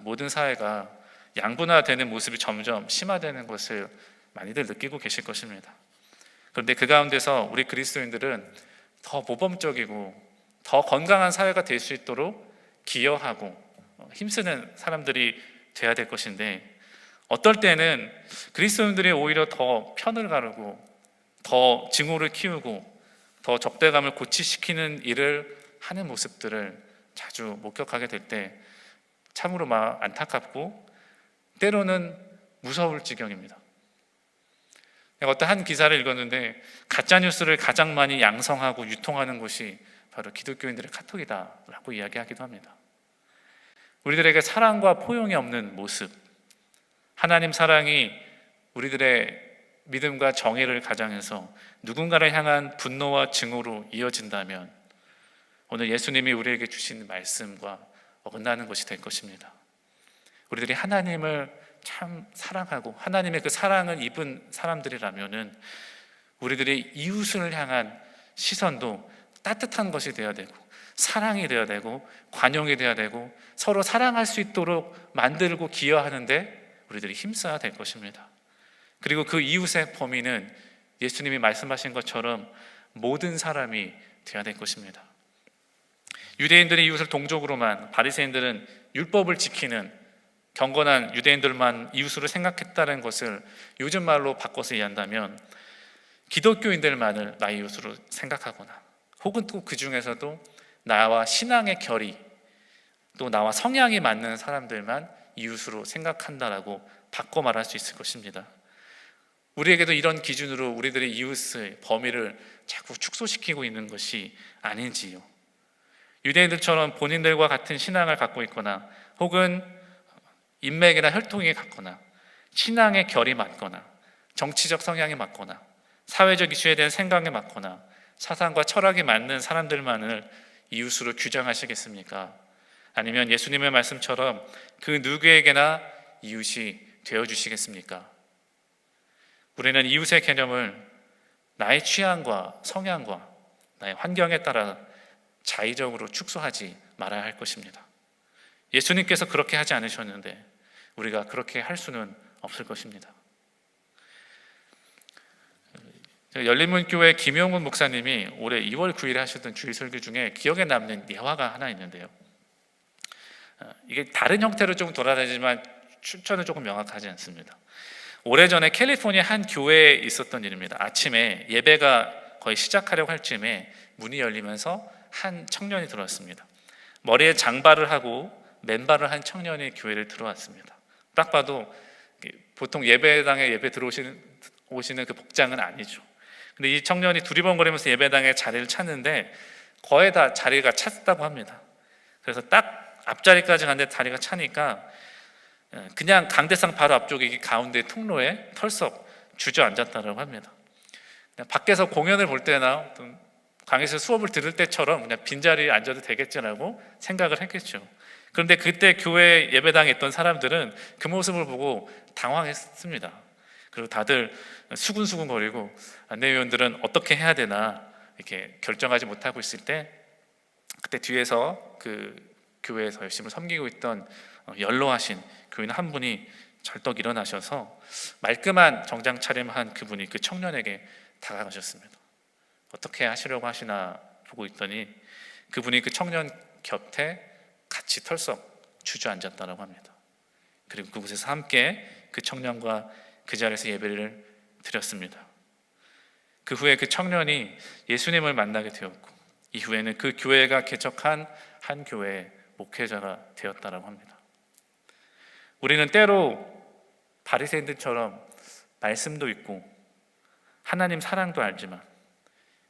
모든 사회가 양분화되는 모습이 점점 심화되는 것을 많이들 느끼고 계실 것입니다. 그런데 그 가운데서 우리 그리스도인들은 더 모범적이고 더 건강한 사회가 될 수 있도록 기여하고 힘쓰는 사람들이 돼야 될 것인데 어떨 때는 그리스도인들이 오히려 더 편을 가르고 더 증오를 키우고 더 적대감을 고취시키는 일을 하는 모습들을 자주 목격하게 될 때 참으로 안타깝고 때로는 무서울 지경입니다. 내가 어떤 한 기사를 읽었는데 가짜뉴스를 가장 많이 양성하고 유통하는 곳이 바로 기독교인들의 카톡이다라고 이야기하기도 합니다. 우리들에게 사랑과 포용이 없는 모습, 하나님 사랑이 우리들의 믿음과 정의를 가장해서 누군가를 향한 분노와 증오로 이어진다면 오늘 예수님이 우리에게 주신 말씀과 어긋나는 것이 될 것입니다. 우리들이 하나님을 참 사랑하고 하나님의 그 사랑을 입은 사람들이라면은 우리들이 이웃을 향한 시선도 따뜻한 것이 되어야 되고 사랑이 되어야 되고 관용이 되어야 되고 서로 사랑할 수 있도록 만들고 기여하는데 우리들이 힘써야 될 것입니다. 그리고 그 이웃의 범위는 예수님이 말씀하신 것처럼 모든 사람이 되어야 될 것입니다. 유대인들이 이웃을 동족으로만, 바리새인들은 율법을 지키는 경건한 유대인들만 이웃으로 생각했다는 것을 요즘 말로 바꿔서 이해한다면 기독교인들만을 나의 이웃으로 생각하거나 혹은 또 그 중에서도 나와 신앙의 결이 또 나와 성향이 맞는 사람들만 이웃으로 생각한다라고 바꿔 말할 수 있을 것입니다. 우리에게도 이런 기준으로 우리들의 이웃의 범위를 자꾸 축소시키고 있는 것이 아닌지요. 유대인들처럼 본인들과 같은 신앙을 갖고 있거나 혹은 인맥이나 혈통이 같거나 신앙의 결이 맞거나 정치적 성향이 맞거나 사회적 이슈에 대한 생각이 맞거나 사상과 철학이 맞는 사람들만을 이웃으로 규정하시겠습니까? 아니면 예수님의 말씀처럼 그 누구에게나 이웃이 되어주시겠습니까? 우리는 이웃의 개념을 나의 취향과 성향과 나의 환경에 따라 자의적으로 축소하지 말아야 할 것입니다. 예수님께서 그렇게 하지 않으셨는데 우리가 그렇게 할 수는 없을 것입니다. 열린문교회 김용훈 목사님이 올해 2월 9일에 하셨던 주일 설교 중에 기억에 남는 예화가 하나 있는데요. 이게 다른 형태로 좀 돌아다니지만 출처는 조금 명확하지 않습니다. 오래전에 캘리포니아 한 교회에 있었던 일입니다. 아침에 예배가 거의 시작하려고 할 즈음에 문이 열리면서 한 청년이 들어왔습니다. 머리에 장발을 하고 맨발을 한 청년이 교회를 들어왔습니다. 딱 봐도 보통 예배당에 예배 오시는 그 복장은 아니죠. 근데 이 청년이 두리번거리면서 예배당에 자리를 찾는데 거의 다 자리가 찼다고 합니다. 그래서 딱 앞자리까지 갔는데 자리가 차니까 그냥 강대상 바로 앞쪽에 이 가운데 통로에 털썩 주저앉았다고 합니다. 그냥 밖에서 공연을 볼 때나 어떤 강의에서 수업을 들을 때처럼 그냥 빈자리에 앉아도 되겠지라고 생각을 했겠죠. 그런데 그때 교회 예배당에 있던 사람들은 그 모습을 보고 당황했습니다. 그리고 다들 수군수군거리고 안내위원들은 어떻게 해야 되나 이렇게 결정하지 못하고 있을 때 그때 뒤에서 그 교회에서 열심히 섬기고 있던 연로하신 교인 한 분이 절떡 일어나셔서 말끔한 정장 차림한 그분이 그 청년에게 다가가셨습니다. 어떻게 하시려고 하시나 보고 있더니 그분이 그 청년 곁에 같이 털썩 주저앉았다고 합니다. 그리고 그곳에서 함께 그 청년과 그 자리에서 예배를 드렸습니다. 그 후에 그 청년이 예수님을 만나게 되었고 이후에는 그 교회가 개척한 한 교회의 목회자가 되었다고 합니다. 우리는 때로 바리새인들처럼 말씀도 있고 하나님 사랑도 알지만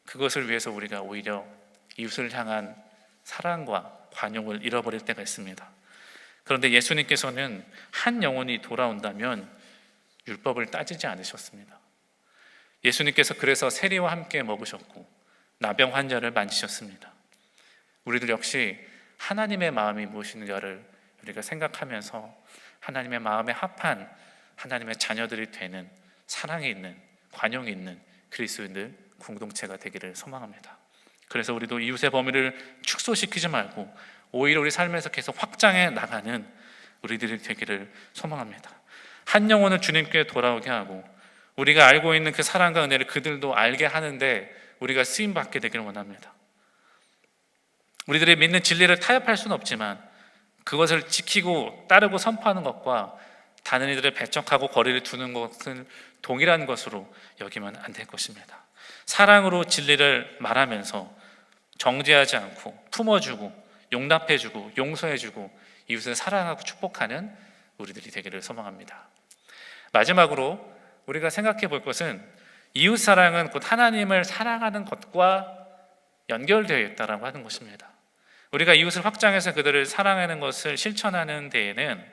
그것을 위해서 우리가 오히려 이웃을 향한 사랑과 관용을 잃어버릴 때가 있습니다. 그런데 예수님께서는 한 영혼이 돌아온다면 율법을 따지지 않으셨습니다. 예수님께서 그래서 세리와 함께 먹으셨고 나병 환자를 만지셨습니다. 우리들 역시 하나님의 마음이 무엇인가를 우리가 생각하면서 하나님의 마음에 합한 하나님의 자녀들이 되는 사랑이 있는 관용이 있는 그리스도인들 공동체가 되기를 소망합니다. 그래서 우리도 이웃의 범위를 축소시키지 말고 오히려 우리 삶에서 계속 확장해 나가는 우리들이 되기를 소망합니다. 한 영혼을 주님께 돌아오게 하고 우리가 알고 있는 그 사랑과 은혜를 그들도 알게 하는데 우리가 쓰임받게 되기를 원합니다. 우리들이 믿는 진리를 타협할 수는 없지만 그것을 지키고 따르고 선포하는 것과 다른 이들을 배척하고 거리를 두는 것은 동일한 것으로 여기면 안 될 것입니다. 사랑으로 진리를 말하면서 정죄하지 않고 품어주고 용납해주고 용서해주고 이웃을 사랑하고 축복하는 우리들이 되기를 소망합니다. 마지막으로 우리가 생각해 볼 것은 이웃 사랑은 곧 하나님을 사랑하는 것과 연결되어 있다고 하는 것입니다. 우리가 이웃을 확장해서 그들을 사랑하는 것을 실천하는 데에는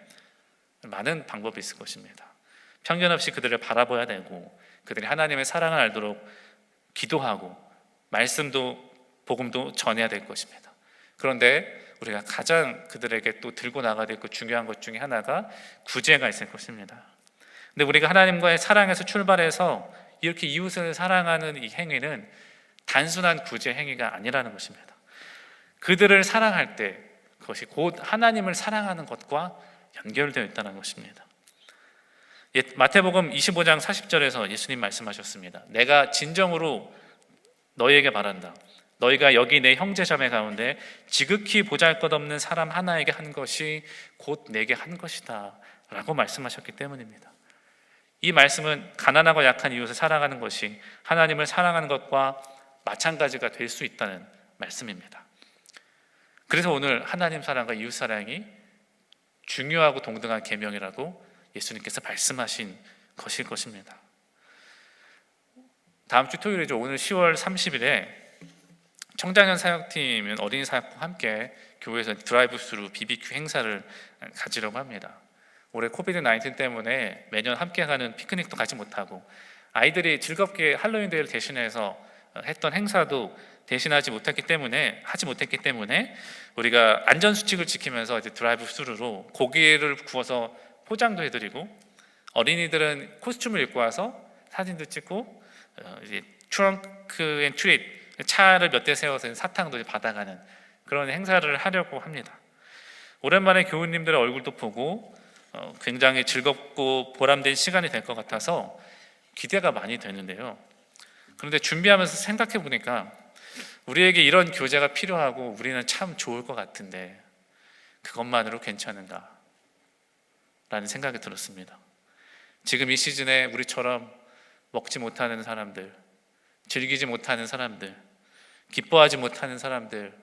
많은 방법이 있을 것입니다. 편견 없이 그들을 바라봐야 되고 그들이 하나님의 사랑을 알도록 기도하고 말씀도 복음도 전해야 될 것입니다. 그런데 우리가 가장 그들에게 또 들고 나가야 될 것 중요한 것 중에 하나가 구제가 있을 것입니다. 근데 우리가 하나님과의 사랑에서 출발해서 이렇게 이웃을 사랑하는 이 행위는 단순한 구제 행위가 아니라는 것입니다. 그들을 사랑할 때 그것이 곧 하나님을 사랑하는 것과 연결되어 있다는 것입니다. 마태복음 25장 40절에서 예수님 말씀하셨습니다. 내가 진정으로 너희에게 말한다. 너희가 여기 내 형제자매 가운데 지극히 보잘것없는 사람 하나에게 한 것이 곧 내게 한 것이다 라고 말씀하셨기 때문입니다. 이 말씀은 가난하고 약한 이웃을 사랑하는 것이 하나님을 사랑하는 것과 마찬가지가 될 수 있다는 말씀입니다. 그래서 오늘 하나님 사랑과 이웃 사랑이 중요하고 동등한 계명이라고 예수님께서 말씀하신 것일 것입니다. 다음 주 토요일이죠. 오늘 10월 30일에 청장년 사역팀은 어린이 사역과 함께 교회에서 드라이브 스루 BBQ 행사를 가지려고 합니다. 올해 코비드-19 때문에 매년 함께 가는 피크닉도 가지 못하고 아이들이 즐겁게 할로윈 데이를 대신해서 했던 행사도 대신하지 못했기 때문에 우리가 안전 수칙을 지키면서 이제 드라이브 스루로 고기를 구워서 포장도 해드리고 어린이들은 코스튬을 입고 와서 사진도 찍고 이제 트렁크 앤 트릿 차를 몇 대 세워서 사탕도 받아가는 그런 행사를 하려고 합니다. 오랜만에 교우님들의 얼굴도 보고 굉장히 즐겁고 보람된 시간이 될 것 같아서 기대가 많이 되는데요. 그런데 준비하면서 생각해 보니까 우리에게 이런 교제가 필요하고 우리는 참 좋을 것 같은데 그것만으로 괜찮은가? 라는 생각이 들었습니다. 지금 이 시즌에 우리처럼 먹지 못하는 사람들, 즐기지 못하는 사람들, 기뻐하지 못하는 사람들,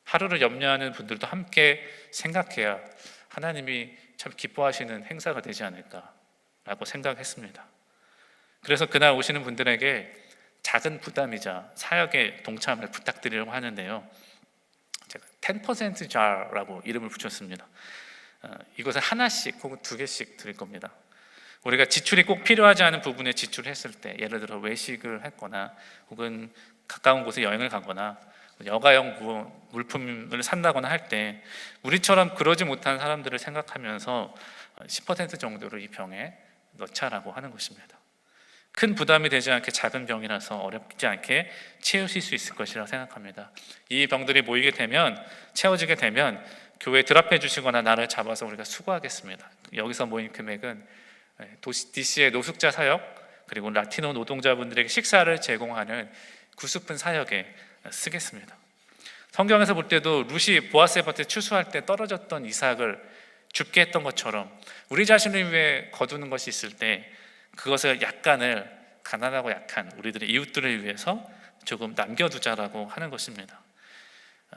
하루를 염려하는 분들도 함께 생각해야 하나님이 참 기뻐하시는 행사가 되지 않을까라고 생각했습니다. 그래서 그날 오시는 분들에게 작은 부담이자 사역에 동참을 부탁드리려고 하는데요. 제가 10% jar라고 이름을 붙였습니다. 이것을 하나씩 혹은 2개씩 드릴 겁니다. 우리가 지출이 꼭 필요하지 않은 부분에 지출을 했을 때, 예를 들어 외식을 했거나 혹은 가까운 곳에 여행을 가거나 여가용 물품을 산다거나 할 때 우리처럼 그러지 못한 사람들을 생각하면서 10% 정도를 이 병에 넣자라고 하는 것입니다. 큰 부담이 되지 않게 작은 병이라서 어렵지 않게 채우실 수 있을 것이라고 생각합니다. 이 병들이 모이게 되면, 채워지게 되면 교회에 드랍해 주시거나 나를 잡아서 우리가 수거하겠습니다. 여기서 모인 금액은 DC의 노숙자 사역 그리고 라티노 노동자분들에게 식사를 제공하는 구스픈 사역에 쓰겠습니다. 성경에서 볼 때도 룻이 보아스의 밭에 추수할 때 떨어졌던 이삭을 줍게 했던 것처럼 우리 자신을 위해 거두는 것이 있을 때 그것을 약간을 가난하고 약한 우리들의 이웃들을 위해서 조금 남겨두자라고 하는 것입니다.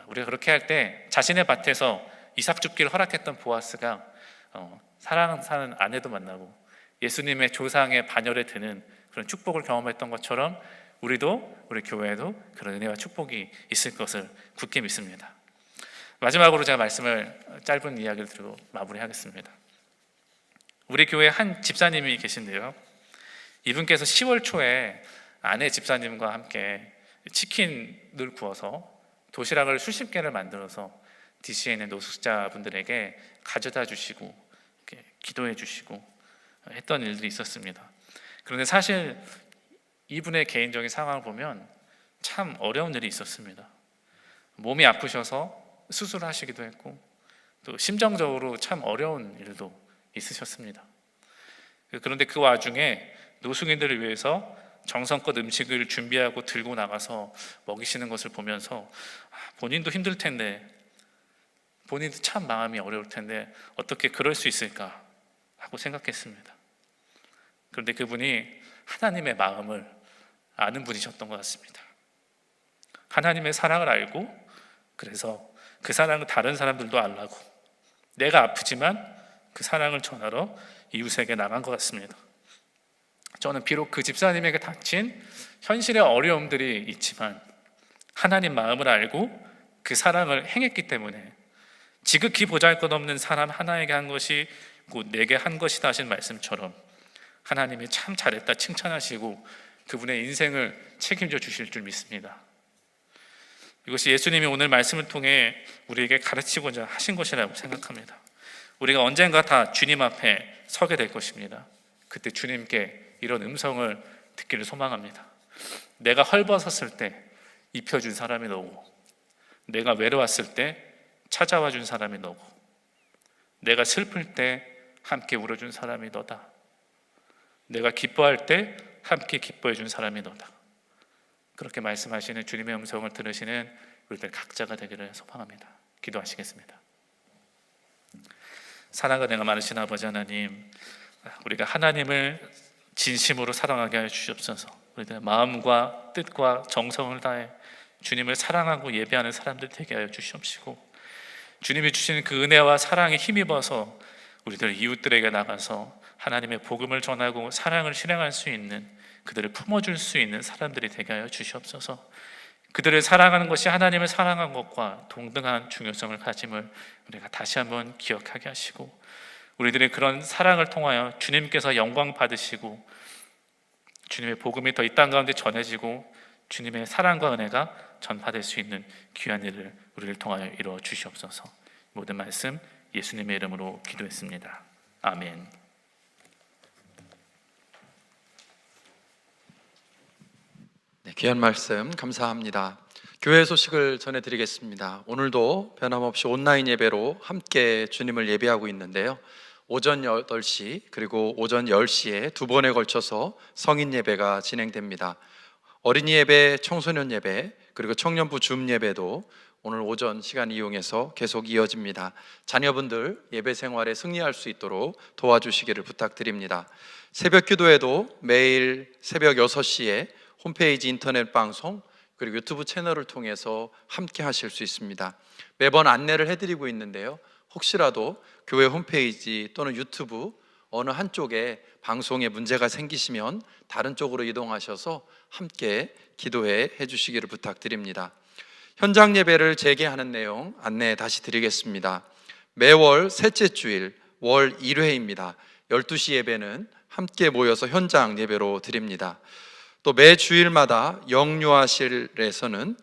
우리가 그렇게 할 때 자신의 밭에서 이삭 줍기를 허락했던 보아스가 사랑하는 아내도 만나고 예수님의 조상의 반열에 드는 그런 축복을 경험했던 것처럼 우리도, 우리 교회에도 그런 은혜와 축복이 있을 것을 굳게 믿습니다. 마지막으로 제가 말씀을 짧은 이야기를 드리고 마무리하겠습니다. 우리 교회에 한 집사님이 계신데요. 이분께서 10월 초에 아내 집사님과 함께 치킨을 구워서 도시락을 수십 개를 만들어서 DC에 있는 노숙자분들에게 가져다 주시고 기도해 주시고 했던 일들이 있었습니다. 그런데 사실 이분의 개인적인 상황을 보면 참 어려운 일이 있었습니다. 몸이 아프셔서 수술하시기도 했고 또 심정적으로 참 어려운 일도 있으셨습니다. 그런데 그 와중에 노숙인들을 위해서 정성껏 음식을 준비하고 들고 나가서 먹이시는 것을 보면서 본인도 힘들 텐데, 본인도 참 마음이 어려울 텐데 어떻게 그럴 수 있을까 하고 생각했습니다. 그런데 그분이 하나님의 마음을 아는 분이셨던 것 같습니다. 하나님의 사랑을 알고 그래서 그 사랑을 다른 사람들도 알라고 내가 아프지만 그 사랑을 전하러 이웃에게 나간 것 같습니다. 저는 비록 그 집사님에게 닥친 현실의 어려움들이 있지만 하나님 마음을 알고 그 사랑을 행했기 때문에 지극히 보잘것없는 사람 하나에게 한 것이 곧 내게 한 것이다 하신 말씀처럼 하나님이 참 잘했다 칭찬하시고 그분의 인생을 책임져 주실 줄 믿습니다. 이것이 예수님이 오늘 말씀을 통해 우리에게 가르치고자 하신 것이라고 생각합니다. 우리가 언젠가 다 주님 앞에 서게 될 것입니다. 그때 주님께 이런 음성을 듣기를 소망합니다. 내가 헐벗었을 때 입혀준 사람이 너고, 내가 외로웠을 때 찾아와 준 사람이 너고, 내가 슬플 때 함께 울어준 사람이 너다. 내가 기뻐할 때 함께 기뻐해 준 사람이 너다. 그렇게 말씀하시는 주님의 음성을 들으시는 우리들 각자가 되기를 소망합니다. 기도하시겠습니다. 사랑과 은혜가 많으신 아버지 하나님, 우리가 하나님을 진심으로 사랑하게 하여 주시옵소서. 우리들 마음과 뜻과 정성을 다해 주님을 사랑하고 예배하는 사람들 되게 하여 주시옵시고, 주님이 주시는 그 은혜와 사랑에 힘입어서 우리들 이웃들에게 나가서 하나님의 복음을 전하고 사랑을 실행할 수 있는, 그들을 품어줄 수 있는 사람들이 되게 하여 주시옵소서. 그들을 사랑하는 것이 하나님을 사랑한 것과 동등한 중요성을 가짐을 우리가 다시 한번 기억하게 하시고, 우리들의 그런 사랑을 통하여 주님께서 영광 받으시고 주님의 복음이 더 이 땅 가운데 전해지고 주님의 사랑과 은혜가 전파될 수 있는 귀한 일을 우리를 통하여 이루어 주시옵소서. 모든 말씀 예수님의 이름으로 기도했습니다. 아멘. 네, 귀한 말씀 감사합니다. 교회 소식을 전해드리겠습니다. 오늘도 변함없이 온라인 예배로 함께 주님을 예배하고 있는데요. 오전 8시 그리고 오전 10시에 두 번에 걸쳐서 성인 예배가 진행됩니다. 어린이 예배, 청소년 예배, 그리고 청년부 줌 예배도 오늘 오전 시간 이용해서 계속 이어집니다. 자녀분들 예배 생활에 승리할 수 있도록 도와주시기를 부탁드립니다. 새벽 기도에도 매일 새벽 6시에 홈페이지 인터넷 방송 그리고 유튜브 채널을 통해서 함께 하실 수 있습니다. 매번 안내를 해드리고 있는데요. 혹시라도 교회 홈페이지 또는 유튜브 어느 한쪽에 방송에 문제가 생기시면 다른 쪽으로 이동하셔서 함께 기도해 주시기를 부탁드립니다. 현장 예배를 재개하는 내용 안내 다시 드리겠습니다. 매월 셋째 주일 월 1회입니다. 12시 예배는 함께 모여서 현장 예배로 드립니다. 또 매 주일마다 영유아실에서는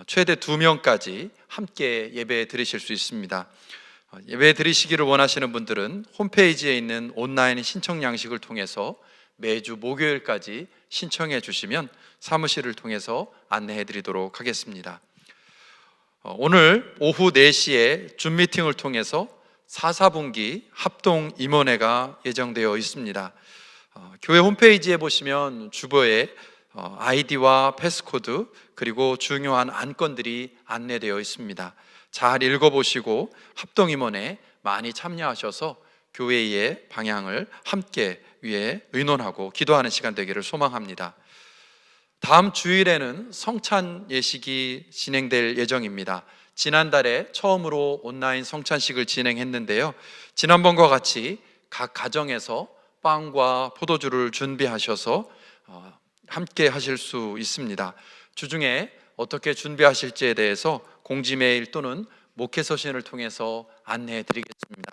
최대 2명까지 함께 예배 드리실 수 있습니다. 예배 드리시기를 원하시는 분들은 홈페이지에 있는 온라인 신청 양식을 통해서 매주 목요일까지 신청해 주시면 사무실을 통해서 안내해 드리도록 하겠습니다. 오늘 오후 4시에 줌 미팅을 통해서 4, 4분기 합동 임원회가 예정되어 있습니다. 교회 홈페이지에 보시면 주보에 아이디와 패스코드 그리고 중요한 안건들이 안내되어 있습니다. 잘 읽어보시고 합동임원에 많이 참여하셔서 교회의 방향을 함께 위해 의논하고 기도하는 시간 되기를 소망합니다. 다음 주일에는 성찬 예식이 진행될 예정입니다. 지난달에 처음으로 온라인 성찬식을 진행했는데요. 지난번과 같이 각 가정에서 빵과 포도주를 준비하셔서 함께 하실 수 있습니다. 주중에 어떻게 준비하실지에 대해서 공지 메일 또는 목회 서신을 통해서 안내해 드리겠습니다.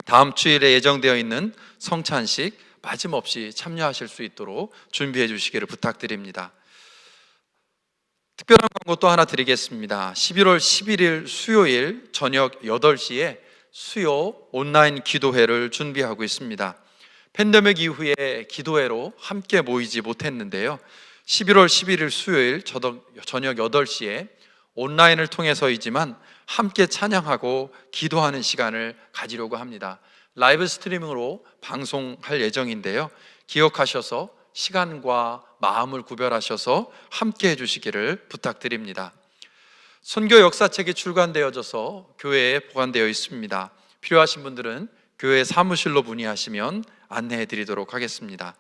다음 주일에 예정되어 있는 성찬식 빠짐없이 참여하실 수 있도록 준비해 주시기를 부탁드립니다. 특별한 광고 또 하나 드리겠습니다. 11월 11일 수요일 저녁 8시에 수요 온라인 기도회를 준비하고 있습니다. 팬데믹 이후에 기도회로 함께 모이지 못했는데요. 11월 11일 수요일 저녁 8시에 온라인을 통해서이지만 함께 찬양하고 기도하는 시간을 가지려고 합니다. 라이브 스트리밍으로 방송할 예정인데요. 기억하셔서 시간과 마음을 구별하셔서 함께 해주시기를 부탁드립니다. 선교 역사책이 출간되어져서 교회에 보관되어 있습니다. 필요하신 분들은 교회 사무실로 문의하시면 안내해 드리도록 하겠습니다.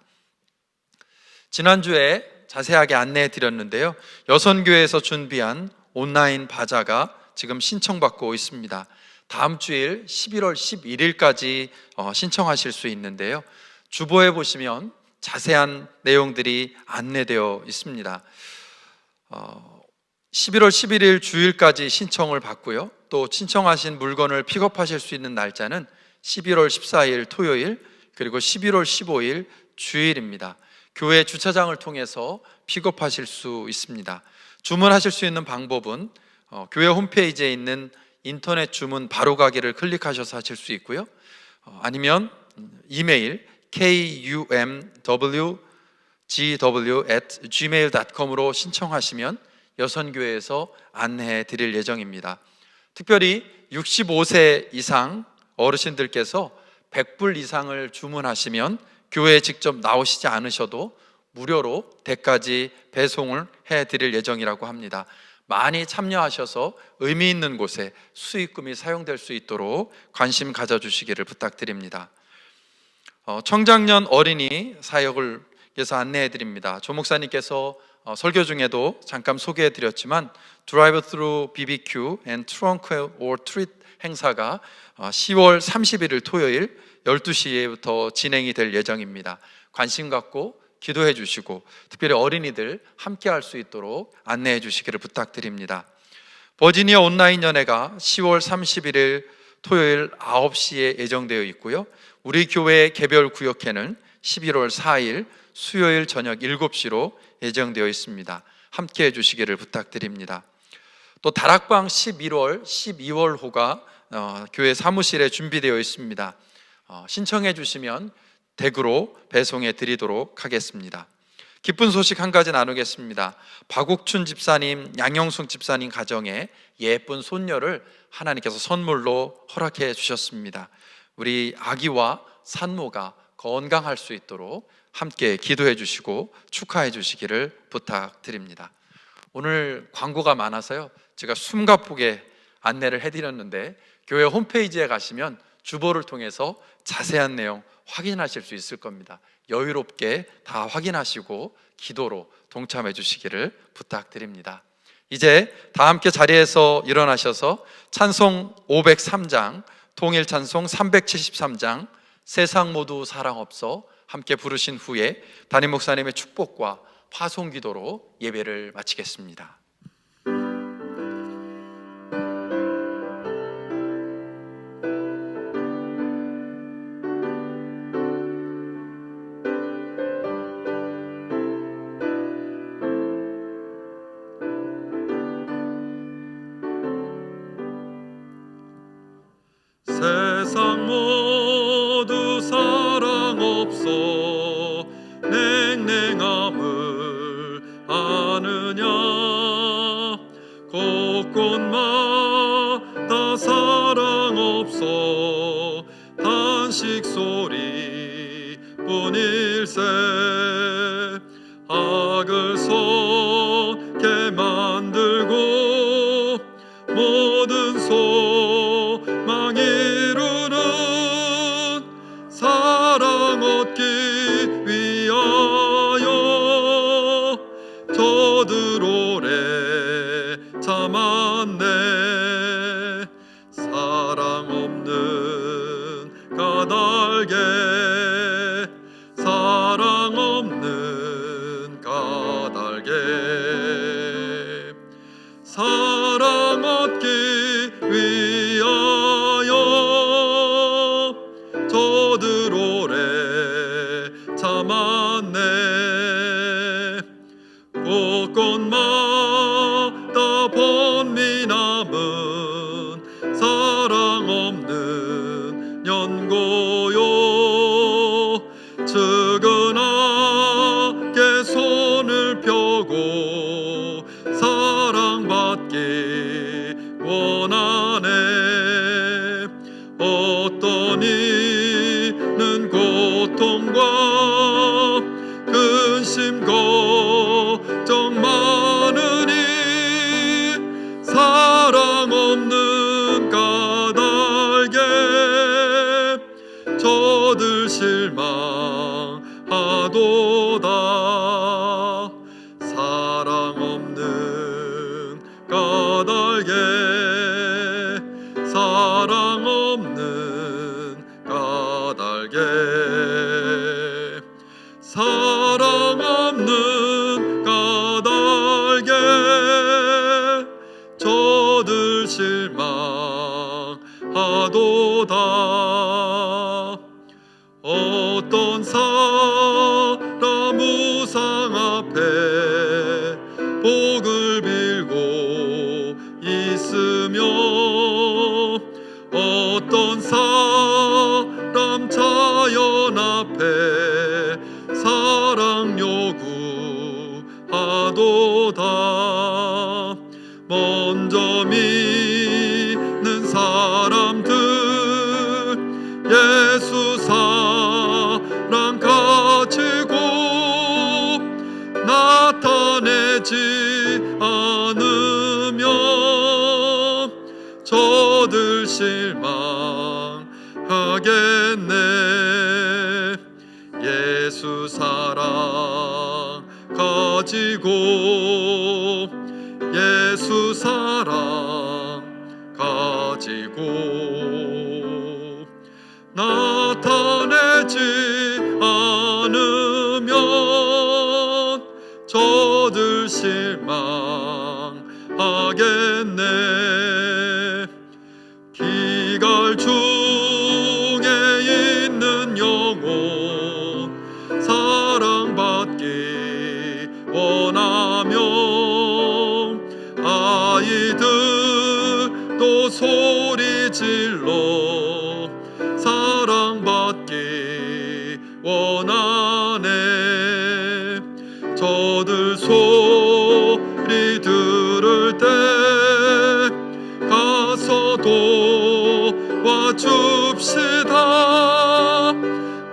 지난주에 자세하게 안내해 드렸는데요. 여선교회에서 준비한 온라인 바자가 지금 신청받고 있습니다. 다음 주일 11월 11일까지 신청하실 수 있는데요. 주보에 보시면 자세한 내용들이 안내되어 있습니다. 11월 11일 주일까지 신청을 받고요. 또 신청하신 물건을 픽업하실 수 있는 날짜는 11월 14일 토요일 그리고 11월 15일 주일입니다. 교회 주차장을 통해서 픽업하실 수 있습니다. 주문하실 수 있는 방법은 교회 홈페이지에 있는 인터넷 주문 바로가기를 클릭하셔서 하실 수 있고요. 아니면 이메일 kumwgw@gmail.com으로 신청하시면 여선교회에서 안내해 드릴 예정입니다. 특별히 65세 이상 어르신들께서 100불 이상을 주문하시면 교회에 직접 나오시지 않으셔도 무료로 댁까지 배송을 해드릴 예정이라고 합니다. 많이 참여하셔서 의미 있는 곳에 수익금이 사용될 수 있도록 관심 가져주시기를 부탁드립니다. 청장년 어린이 사역을 위해서 안내해 드립니다. 조 목사님께서 설교 중에도 잠깐 소개해 드렸지만 Drive Through BBQ and Trunk or Treat 행사가 10월 31일 토요일 12시부터 진행이 될 예정입니다. 관심 갖고 기도해 주시고 특별히 어린이들 함께 할 수 있도록 안내해 주시기를 부탁드립니다. 버지니아 온라인 연회가 10월 31일 토요일 9시에 예정되어 있고요. 우리 교회 개별 구역회는 11월 4일 수요일 저녁 7시로 예정되어 있습니다. 함께 해주시기를 부탁드립니다. 또 다락방 11월, 12월호가 교회 사무실에 준비되어 있습니다. 신청해 주시면 댁으로 배송해 드리도록 하겠습니다. 기쁜 소식 한 가지 나누겠습니다. 박옥춘 집사님, 양영숙 집사님 가정에 예쁜 손녀를 하나님께서 선물로 허락해 주셨습니다. 우리 아기와 산모가 건강할 수 있도록 함께 기도해 주시고 축하해 주시기를 부탁드립니다. 오늘 광고가 많아서요, 제가 숨가쁘게 안내를 해드렸는데 교회 홈페이지에 가시면 주보를 통해서 자세한 내용 확인하실 수 있을 겁니다. 여유롭게 다 확인하시고 기도로 동참해 주시기를 부탁드립니다. 이제 다 함께 자리에서 일어나셔서 찬송 503장, 통일 찬송 373장, 세상 모두 사랑 없어 함께 부르신 후에 담임 목사님의 축복과 파송 기도로 예배를 마치겠습니다. 세상 모두 사랑 없어 냉랭함을 아느냐 곳곳마다 사랑 없어 탄식 소리 뿐일세 악을 속게 만들고 모든 소망 이루는 사랑 얻기 위하여 저들 오래 참았네. 사랑 없는 까닭에 사랑 없는 까닭에 사랑 얻기 위하여 저들 오래 참았네. 곳곳마다 번민함은 사랑 없는 연고요. 측은하게 손을 펴고 사랑받기 원하네. 어떤 이는 고통과 근심 걱정 많으니 사랑 없는 까닭에 저들 실망하도다. 사랑 없는 까닭에 사랑 없는 까닭에 사랑 없는 까닭에 저들 실망하도다. 어떤 사람 우상 앞에 복을 빌고 있으며 어떤 사람 자연 앞에 사랑 요구하도다. 먼저 믿는 사람들 예수 사랑 가지고 나타내지 않으면 저들 실망하겠네. 예수 사랑 가지고 예수 사랑 가지고 저들 실망하겠네. 기갈 중에 있는 영혼 사랑받기 원하며 아이들도 소리 질러 사랑받기 원하네. 저들 소리 들을 때 가서 도와줍시다.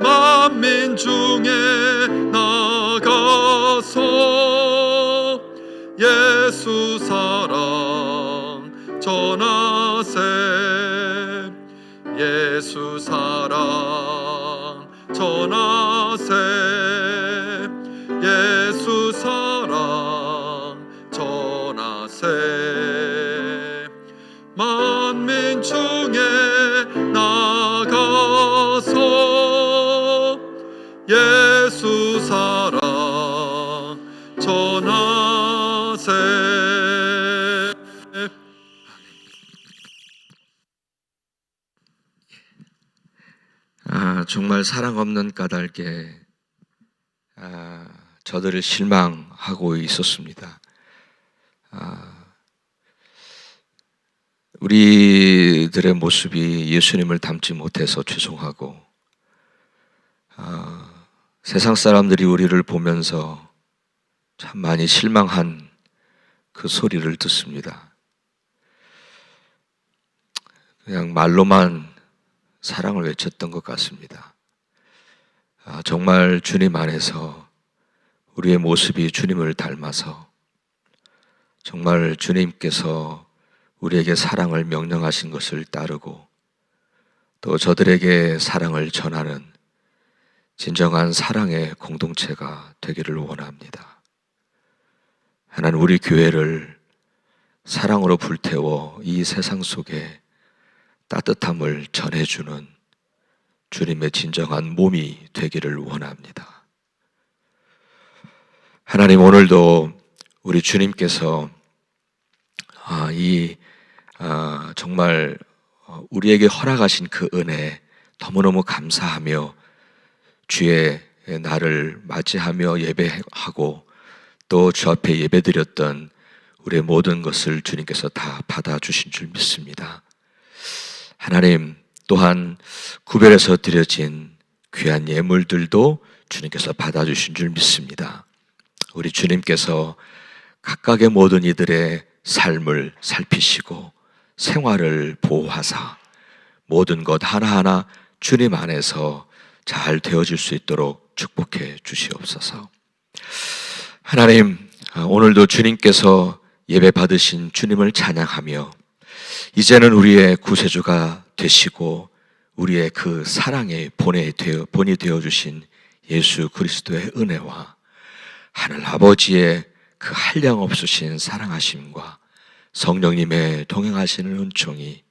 만민 중에 나가서 예수 사랑 전하세. 예수 사랑 전하세. 예수 사랑 전하세. 만민 중에 나가서 예수 사랑 전하세. 정말 사랑 없는 까닭에 저들을 실망하고 있었습니다. 우리들의 모습이 예수님을 닮지 못해서 죄송하고, 세상 사람들이 우리를 보면서 참 많이 실망한 그 소리를 듣습니다. 그냥 말로만 사랑을 외쳤던 것 같습니다. 정말 주님 안에서 우리의 모습이 주님을 닮아서 정말 주님께서 우리에게 사랑을 명령하신 것을 따르고 또 저들에게 사랑을 전하는 진정한 사랑의 공동체가 되기를 원합니다. 하나님, 우리 교회를 사랑으로 불태워 이 세상 속에 따뜻함을 전해주는 주님의 진정한 몸이 되기를 원합니다. 하나님, 오늘도 우리 주님께서 정말 우리에게 허락하신 그 은혜 너무너무 감사하며 주의 날을 맞이하며 예배하고 또 주 앞에 예배드렸던 우리의 모든 것을 주님께서 다 받아주신 줄 믿습니다. 하나님, 또한 구별해서 드려진 귀한 예물들도 주님께서 받아주신 줄 믿습니다. 우리 주님께서 각각의 모든 이들의 삶을 살피시고 생활을 보호하사 모든 것 하나하나 주님 안에서 잘 되어질 수 있도록 축복해 주시옵소서. 하나님, 오늘도 주님께서 예배 받으신 주님을 찬양하며 이제는 우리의 구세주가 되시고 우리의 그 사랑의 본이 되어주신 예수 그리스도의 은혜와 하늘 아버지의 그 한량없으신 사랑하심과 성령님의 동행하시는 은총이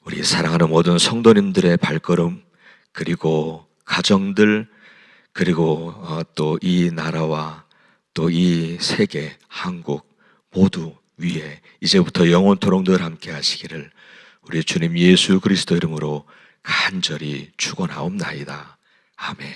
우리 사랑하는 모든 성도님들의 발걸음, 그리고 가정들, 그리고 또 이 나라와 또 이 세계, 한국 모두 위에 이제부터 영원토록 늘 함께 하시기를 우리 주님 예수 그리스도 이름으로 간절히 축원하옵나이다. 아멘.